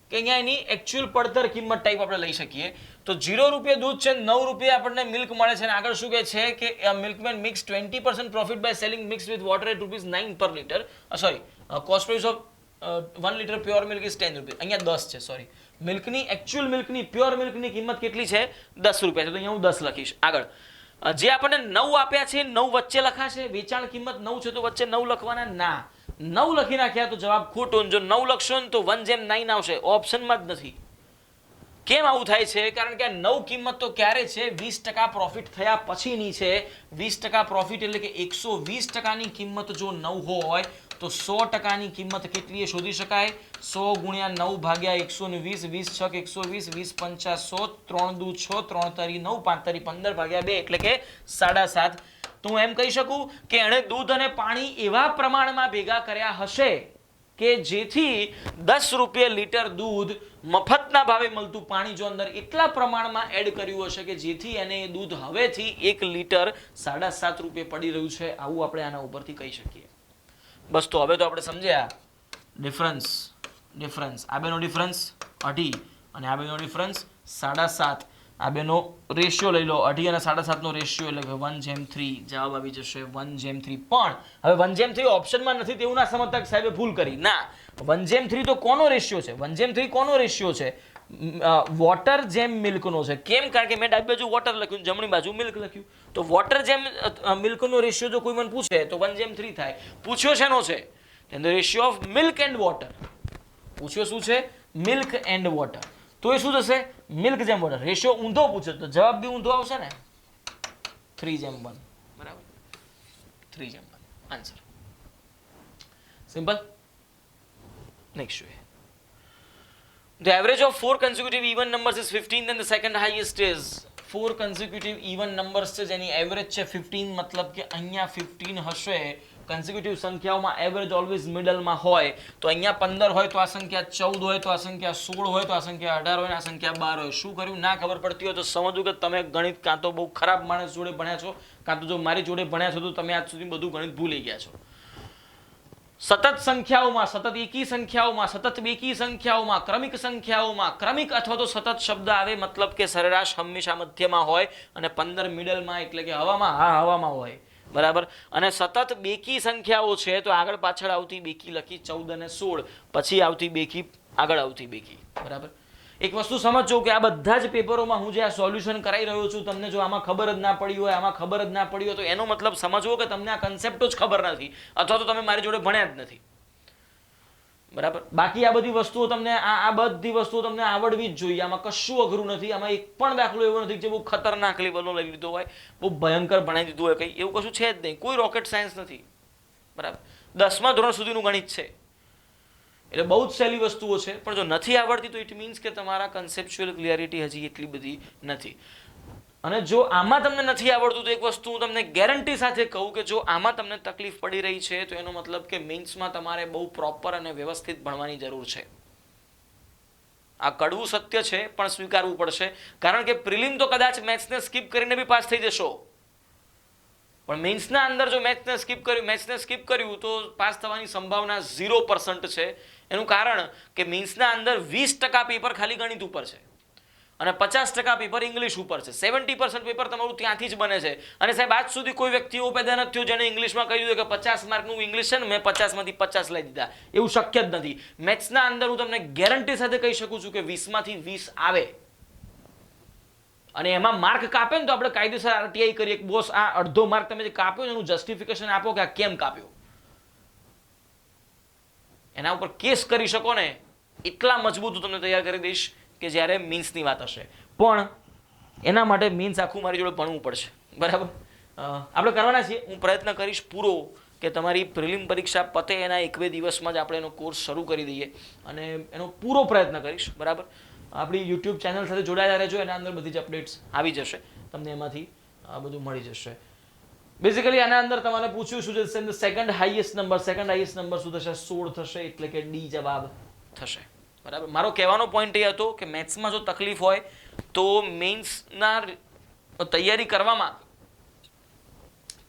કે અહીંયા એની એકચ્યુઅલ પડતર કિંમત ટાઈપ આપણે લઈ શકીએ. તો ₹0 દૂધ છે, ₹9 આપણને મિલ્ક મળે છે, અને આગળ શું કહે છે કે milkman mix 20% profit by selling mix with water at ₹9 per litre. Sorry, cost price of 1 litre pure milk is ₹10. અહીંયા 10 છે, સોરી. મિલ્કની એકચ્યુઅલ મિલ્કની પ્યોર મિલ્કની કિંમત કેટલી છે? ₹10 છે. તો અહીંયા હું 10 લખીશ. આગળ જે આપણને 9 આપ્યા છે, 9 વચ્ચે લખાશે. વેચાણ કિંમત 9 છે તો વચ્ચે 9 લખવાના ના. 9 લખી નાખ્યા તો જવાબ ખોટો. જો 9 લખશો ને તો 1/9 આવશે, ઓપ્શનમાં જ નથી. કેમ આવું થાય છે? કારણ કે આ 9 કિંમત તો ક્યારે છે? 20% પ્રોફિટ થયા પછીની છે. 20% પ્રોફિટ એટલે કે 120%ની કિંમત જો 9 હોય તો 100%ની કિંમત કેટલી એ શોધી શકાય? 100 × 9 ભાગ્યા 120, 20 × 6 120, 20 × 5 100, 3 દુ 6, 3 તરી 9, 5 તરી 15 ભાગ્યા 2 એટલે કે 7.5. તો હું એમ કહી શકું કે એણે દૂધ અને પાણી એવા પ્રમાણમાં ભેગા કર્યા હશે કે જેથી ₹10 લિટર દૂધ મફતના ભાવે મળતું પાણી જો અંદર એટલા પ્રમાણમાં એડ કર્યું હશે કે જેથી એને દૂધ હવેથી 1 લિટર ₹7.5 પડી રહ્યું છે. આવું આપણે આના ઉપરથી કહી શકીએ. બસ તો હવે તો આપણે સમજ્યા ડિફરન્સ. આ બેનો ડિફરન્સ 2.5 અને આ બેનો ડિફરન્સ 7.5. આ બેનો રેશિયો લઈ લો, 2.5 અને 7.5 નો રેશિયો એટલે કે 1/3. જવાબ આવી જશે 1/3. પણ હવે 1/3 ઓપ્શનમાં નથી તેવું ના સમજતા કે સાહેબે ભૂલ કરી. ના, 1/3 તો કોનો રેશિયો છે? 1/3 કોનો રેશિયો છે? વોટર જેમ મિલ્કનો છે. કેમ? કારણ કે મેં ડાબી બાજુ વોટર લખ્યું, જમણી બાજુ મિલ્ક લખ્યું. તો વોટર જેમ મિલ્કનો રેશિયો જો કોઈ મને પૂછે તો 1/3 થાય. પૂછ્યો શેનો છે? એનો ratio of milk and water. પૂછ્યો શું છે? Milk and water. તો એ શું થશે? મિલ્ક જેમ વોટર. રેશિયો ઊંધો પૂછે તો જવાબ બી ઊંધો આવશે ને, 3:1. બરાબર, 3:1 આન્સર. સિમ્પલ. નેક્સ્ટ જોઈએ. The average of 4 consecutive even numbers is 15, then the second highest is 4 consecutive even numbers છે જેની એવરેજ છે 15. મતલબ કે અહીંયા 15 હશે. કન્સિક્યુટિવ સંખ્યાઓમાં એવરેજ ઓલવેઝ મિડલમાં હોય. તો અહીંયા 15 હોય તો આ સંખ્યા 14 હોય, તો આ સંખ્યા 16 હોય, તો આ સંખ્યા 18 હોય, આ સંખ્યા 12 હોય. શું કર્યું? ના ખબર પડતી હોય તો સમજવું કે તમે ગણિત કાં તો બહુ ખરાબ માણસ જોડે ભણ્યા છો, કાં તો જો મારી જોડે ભણ્યા છો તો તમે આજ સુધી બધું ગણિત ભૂલી ગયા છો. સતત સંખ્યાઓમાં, સતત એકી સંખ્યાઓમાં, સતત બેકી સંખ્યાઓમાં, ક્રમિક સંખ્યાઓમાં ક્રમિક અથવા તો સતત શબ્દ આવે મતલબ કે સરેરાશ હંમેશા મધ્યમાં હોય અને 15 મિડલમાં એટલે કે હવામાં. હા, હવામાં હોય, બરાબર. અને સતત બેકી સંખ્યાઓ છે તો આગળ પાછળ આવતી બેકી લખી 14 અને 16, પછી આવતી બેકી, આગળ આવતી બેકી, બરાબર. એક વસ્તુ સમજો કે આ બધા જ પેપરોમાં હું જે આ સોલ્યુશન કરાવી રહ્યો છું, તમને જો આમાં ખબર જ ના પડી હોય, આમાં ખબર જ ના પડી હોય તો એનો મતલબ સમજવો કે તમને આ કન્સેપ્ટો જ ખબર નથી અથવા તો તમે મારી જોડે ભણ્યા જ નથી, બરાબર. બાકી આ બધી વસ્તુઓ તમને આ બધી વસ્તુઓ તમને આવડવી જ જોઈએ. આમાં કશું અઘરું નથી. આમાં એક પણ દાખલો એવો નથી જે બહુ ખતરનાક લેવલનો લઈ લીધો હોય, બહુ ભયંકર ભણાવી દીધું હોય, કંઈ એવું કશું છે જ નહીં. કોઈ રોકેટ સાયન્સ નથી, બરાબર. 10મા ધોરણ સુધીનું ગણિત છે એટલે બહુ જ સહેલી વસ્તુઓ છે. પણ જો નથી આવડતી તો ઇટ મીન્સ કે તમારા કન્સેપ્ચ્યુઅલ ક્લિયરિટી હજી એટલી બધી નથી. અને જો આમાં તમને નથી આવડતું તો એક વસ્તુ હું તમને ગેરંટી સાથે કહું કે જો આમાં તમને તકલીફ પડી રહી છે તો એનો મતલબ કે મેન્સમાં તમારે બહુ પ્રોપર અને વ્યવસ્થિત ભણવાની જરૂર છે. આ કડવું સત્ય છે પણ સ્વીકારવું પડશે. કારણ કે પ્રિલિમ તો કદાચ મેથ્સને સ્કીપ કરીને બી પાસ થઈ જશો, પણ મેન્સના અંદર જો મેથ્સને સ્કીપ કર્યું તો પાસ થવાની સંભાવના 0% છે. એનું કારણ કે મેન્સના અંદર 20% પેપર ખાલી ગણિત ઉપર છે અને 50% પેપર ઇંગ્લિશ ઉપર છે. 70% પેપર તમારું ત્યાંથી જ બને છે. અને સાહેબ આજ સુધી કોઈ વ્યક્તિ એવો પેદા નથી થયો જેને ઇંગ્લિશમાં કહી દીધું કે 50 માર્કનું ઇંગ્લિશ છે ને મેં 50માંથી 50 લઈ દીધા. એવું શક્ય જ નથી. મેથ્સના અંદર હું તમને ગેરંટી સાથે કહી શકું છું કે 20માંથી 20 આવે. અને એમાં માર્ક કાપે ને તો આપણે કાયદેસર આરટીઆઈ કરીએ કે બોસ આ અડધો માર્ક તમે જે કાપ્યો એનું જસ્ટિફિકેશન આપો કે આ કેમ કાપ્યો. એના ઉપર કેસ કરી શકો ને એટલા મજબૂત તમને તૈયાર કરી દઈશ કે જ્યારે મીન્સની વાત હશે. પણ એના માટે મીન્સ આખું મારી જોડે ભણવું પડશે, બરાબર. આપણે કરવાના છીએ. હું પ્રયત્ન કરીશ પૂરો કે તમારી પ્રિલિમ પરીક્ષા પતે એના 1-2 દિવસમાં જ આપણે એનો કોર્સ શરૂ કરી દઈએ અને એનો પૂરો પ્રયત્ન કરીશ, બરાબર. આપણી યુટ્યુબ ચેનલ સાથે જોડાયેલા રહેજો. એના અંદર બધી જ અપડેટ્સ આવી જશે, તમને એમાંથી બધું મળી જશે. બેઝિકલી આના અંદર તમારે પૂછ્યું શું છે, સેકન્ડ હાઈએસ્ટ નંબર શું થશે, 16 થશે, એટલે કે ડી જવાબ થશે. બરાબર. મારો કહેવાનો પોઈન્ટ એ હતો કે મેથ્સમાં જો તકલીફ હોય તો મેઇન્સના તૈયારી કરવામાં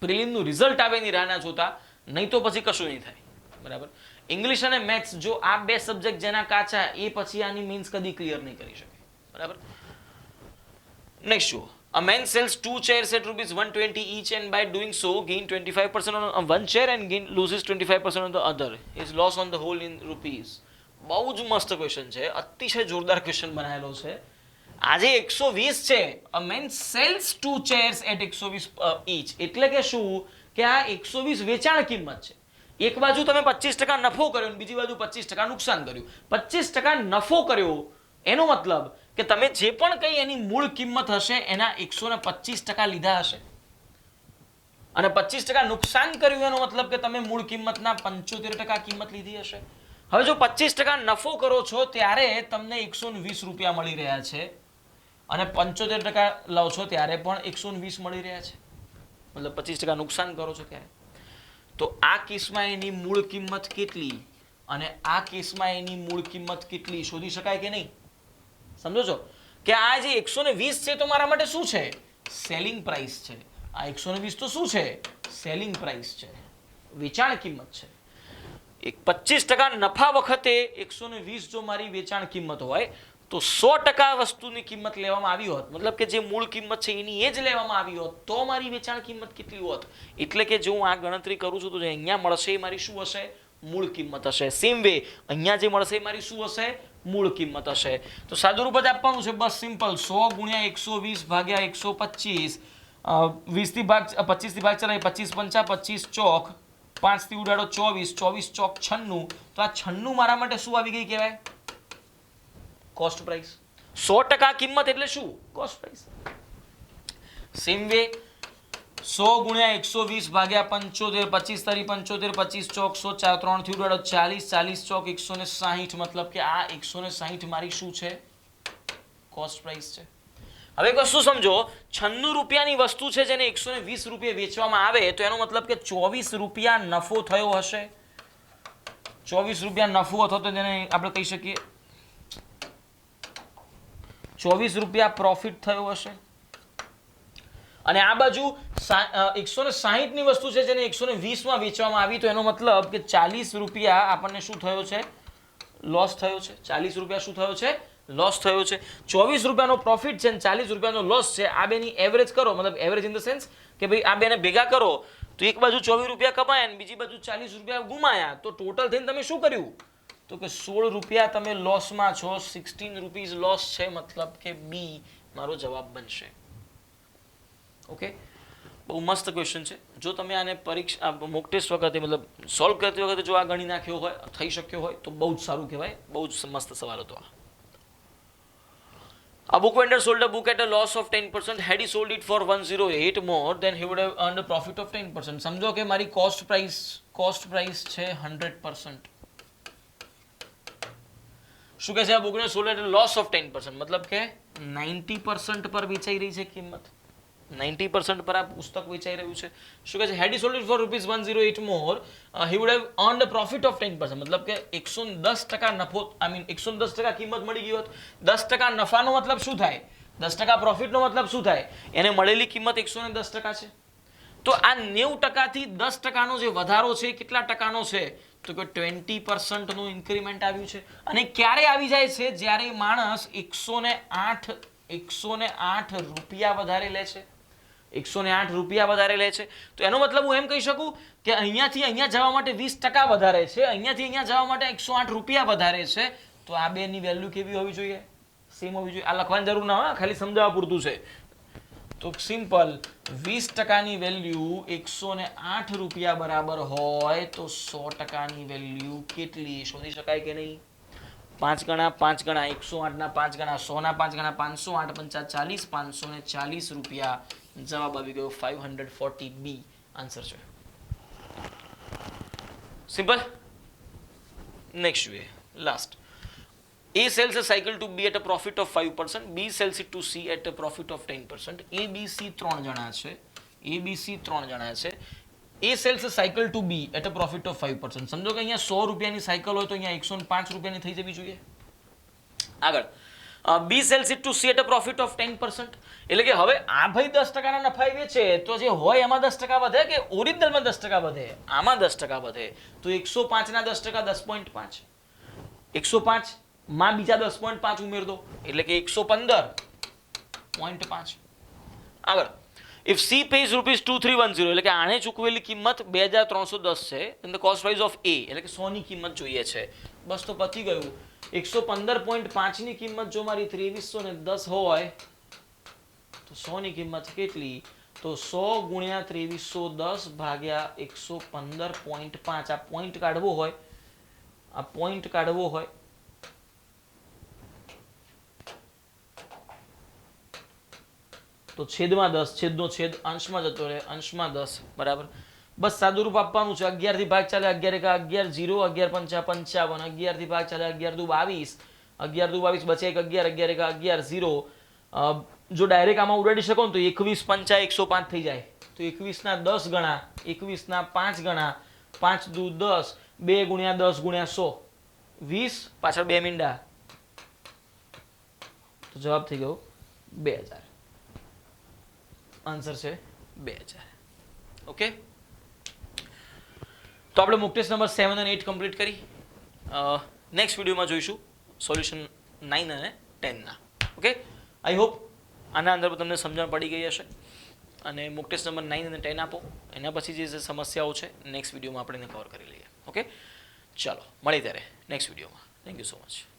પ્રિલિમનું રિઝલ્ટ આવે એની રાહ ના જોતા, નહીં તો પછી કશું નહીં થાય. બરાબર. ઇંગ્લિશ અને મેથ્સ જો આ બે સબ્જેક્ટ જેના કાચા, એ પછી આની મીન્સ કદી ક્લિયર નહીં કરી શકે. બરાબર. નેક્સ્ટ જુઓ. A man sells 2 chairs at rupees 120 each and by doing so gain 25% on one chair and loses 25% on the other. His loss on the whole in rupees. બહુ જ મસ્ત ક્વેશ્ચન છે, અતિશય જોરદાર ક્વેશ્ચન બનાવેલો છે. આજે 120 છે. A man sells 2 chairs at 120 each. એટલે કે શું કે આ 120 વેચાણ કિંમત છે. એક બાજુ તમે 25% નફો કર્યો અને બીજી બાજુ 25% નુકસાન કર્યું. 25% નફો કર્યો એનો મતલબ કે તમે જે પણ કઈ એની મૂળ કિંમત હશે એના 125% લીધા હશે, અને 25% નુકસાન કર્યું એનો મતલબ કે તમે મૂળ કિંમતના 75% કિંમત લીધી હશે. હવે જો 25% નફો કરો છો ત્યારે તમને 120 રૂપિયા મળી રહ્યા છે, અને 75% લો છો ત્યારે પણ 120 મળી રહ્યા છે, મતલબ 25% નુકસાન કરો છો ત્યારે. તો આ કેસમાં એની મૂળ કિંમત કેટલી અને આ કેસમાં એની મૂળ કિંમત કેટલી શોધી શકાય કે નહીં? સમજો છો કે આ જે 120 છે તો મારા માટે શું છે? સેલિંગ પ્રાઇસ છે. આ 120 તો શું છે? સેલિંગ પ્રાઇસ છે, વેચાણ કિંમત છે. 25% નફા વખતે 120 જો મારી વેચાણ કિંમત હોય તો 100% વસ્તુની કિંમત લેવામાં આવી હોત, મતલબ કે જે મૂળ કિંમત છે એની એ જ લેવામાં આવી હોત, તો મારી વેચાણ કિંમત કેટલી હોત? એટલે કે જો હું આ ગણતરી કરું છું તો જે અહીંયા મળશે એ મારી શું હશે? મૂળ કિંમત હશે. સેમ વે અહીંયા જે મળશે એ મારી શું હશે? મૂળ કિંમત હશે. તો સાદું રૂપ જ આપવાનું છે, બસ સિમ્પલ. 100 ગુણ્યા 120 ભાગ્યા 125, 20 થી ભાગ 25 થી ભાગ ચલાવી, 25 પંચા 25 ચોક, 5 થી ઉડાડો 24, 24 ચોક 96. તો આ 96 મારા માટે શું આવી ગઈ કહેવાય? Cost price. 100% કિંમત એટલે શું? Cost price. સેમ વે 100 ગુણ્યા 120 ભાગ્યા 75, 25 તારી 75, 25 ચોક 100, 3 થી ઉડાડો 40, 40 ચોક 160, મતલબ કે આ 160 મારી શું છે? કોસ્ટ પ્રાઇસ છે. હવે એક વસ્તુ સમજો, 96 રૂપિયાની વસ્તુ છે જેને 120 રૂપિયા વેચવામાં આવે તો એનો મતલબ કે 24 રૂપિયા નફો થયો હશે. 24 રૂપિયા નફો અથવા તો જેને આપણે કહી શકીએ 24 રૂપિયા પ્રોફિટ થયો હશે. અને આ બાજુ 160 ની વસ્તુ છે જેને 120 માં વેચવામાં આવી તો એનો મતલબ કે 40 રૂપિયા આપણને શું થયો છે? લોસ થયો છે. 40 રૂપિયા શું થયો છે? લોસ થયો છે. 24 રૂપિયાનો પ્રોફિટ છે અને 40 રૂપિયાનો લોસ છે. આ બેની એવરેજ કરો, મતલબ એવરેજ ઇન ધ સેન્સ કે ભાઈ આ બેને ભેગા કરો તો એક બાજુ 24 રૂપિયા કમાયા અને બીજી બાજુ 40 રૂપિયા ગુમાયા, તો ટોટલ થઈને તમે શું કર્યું? તો કે 16 રૂપિયા તમે લોસમાં છો. 16 રૂપીઝ લોસ છે, મતલબ કે બી મારો જવાબ બનશે. ઓકે, બહુ મસ્ત ક્વેશ્ચન છે. જો તમે આને પરીક્ષા મોક ટેસ્ટ વખતે મતલબ સોલ્વ કરતી વખતે જો આ ગણી નાખ્યો હોય, થઈ શક્યો હોય તો બહુ જ સારું કહેવાય. બહુ જ મસ્ત સવાલ હતો આ. A book vendor sold a book at a loss of 10%. Had he sold it for 108 more, then he would have earned a profit of 10%. સમજો કે મારી કોસ્ટ પ્રાઇસ છે 100%. શું કહે છે? આ બુકને સોલ્ડ એટ લોસ ઓફ 10%, મતલબ કે 90% પર વેચાઈ રહી છે કિંમત. 90% પર આ પુસ્તક વેચાઈ રહ્યું છે. શું કહે છે? Had he sold it for rupees 108 more, he would have earned a profit of 10%. મતલબ કે 110% નફો, આઈ મીન 110% કિંમત મળી ગઈ હોત. 10% નફાનો મતલબ શું થાય? 10% પ્રોફિટનો મતલબ શું થાય? એને મળેલી કિંમત 110% છે. તો આ 90% થી 10%નો જે વધારો છે કેટલા ટકાનો છે? તો કે 20% નું ઇન્ક્રીમેન્ટ આવ્યું છે. અને ક્યારે આવી જાય છે? જ્યારે માણસ 108 રૂપિયા વધારે લે છે. 108 રૂપિયા વધારે લે છે. તો એનો મતલબ હું એમ કહી શકું કે અહીંયાથી અહીંયા જવા માટે 20% વધારે છે, અહીંયાથી અહીંયા જવા માટે 108 રૂપિયા વધારે છે. તો આ બેની વેલ્યુ કેવી હોવી જોઈએ? સેમ હોવી જોઈએ. આ લખવાની જરૂર ના હોય, ખાલી સમજાવવા પૂરતું છે. તો સિમ્પલ 20%ની વેલ્યુ 108 રૂપિયા બરાબર હોય તો 100%ની વેલ્યુ કેટલી શોધી શકાય કે નહીં? 5 ગણા 5 ગણા 108 ના 5 ગણા 100 ના 5 ગણા 508 પંચા 40, 540 રૂપિયા. જવાબ આવી ગયો 540. બી આન્સર છે. Simple. Next way, last. A sells a cycle to B at a profit of 5%. B sells it to C at a profit of 10%. A, B, C ત્રણ જણા છે. ABC 3 જણા છે. A sells a cycle to B at a profit of 5%. સમજો કે અહીંયા 100 રૂપિયાની cycle હોય તો અહીંયા 105 રૂપિયાની થઈ જવી જોઈએ. આગળ B sells it to C at a profit of 10%. એટલે કે હવે આ ભાઈ 10% ના નફાએ વેચે તો જે હોય એમાં 10% વધે કે ઓરિજિનલમાં 10% વધે? આમાં 10% વધે. તો 105 ના 10% 10.5. 105 માં બીજા 10.5 ઉમેર દો એટલે કે 115.5. આગળ if C pays ₹2310 એટલે કે આને ચૂકવેલી કિંમત 2310 છે and the cost price of A એટલે કે 100 ની કિંમત જોઈએ છે. બસ તો પતી ગયું. 115.5 ની કિંમત જો મારી 2310 હોય તો 100 ની કિંમત કેટલી? તો 100 ગુણ્યા 2310 ભાગ્યા 115.5. આ પોઈન્ટ કાઢવો હોય તો છેદમાં 10, છેદનો છેદ અંશમાં જતો રહે, અંશમાં 10 બરાબર. બસ સાદું રૂપ આપવાનું છે. 11 થી ભાગ ચાલે 11 એકા 11 0 11 પંચા 55 11 થી ભાગ ચાલે 11 દુ 22 11 દુ 22 બચે 11 11 એકા 11 0. જો ડાયરેક્ટ આમાં ઉડાડી શકો ને તો 21 પંચા 105 થઈ જાય. તો 21 ના 10 ગણા, 21 ના 5 ગણા, 5 દુ 10, 2 ગુણ્યા 10 ગુણ્યા 100 20 પાછળ 2 મીંડા તો જવાબ થઈ ગયો 2000. આન્સર છે 2000. ઓકે, તો આપણે મોક ટેસ્ટ નંબર 7 અને 8 કમ્પ્લીટ કરી. નેક્સ્ટ વિડીયોમાં જોઈશું સોલ્યુશન 9 અને 10 ના. ઓકે, આઈ હોપ આના અંદર તમને સમજણ પડી ગઈ હશે. અને મોક ટેસ્ટ નંબર 9 અને 10 આપો. એના પછી જે સમસ્યાઓ છે નેક્સ્ટ વિડીયોમાં આપણે એને કવર કરી લઈએ. ઓકે, ચાલો મળીએ ત્યારે નેક્સ્ટ વિડીયોમાં. Thank you so much.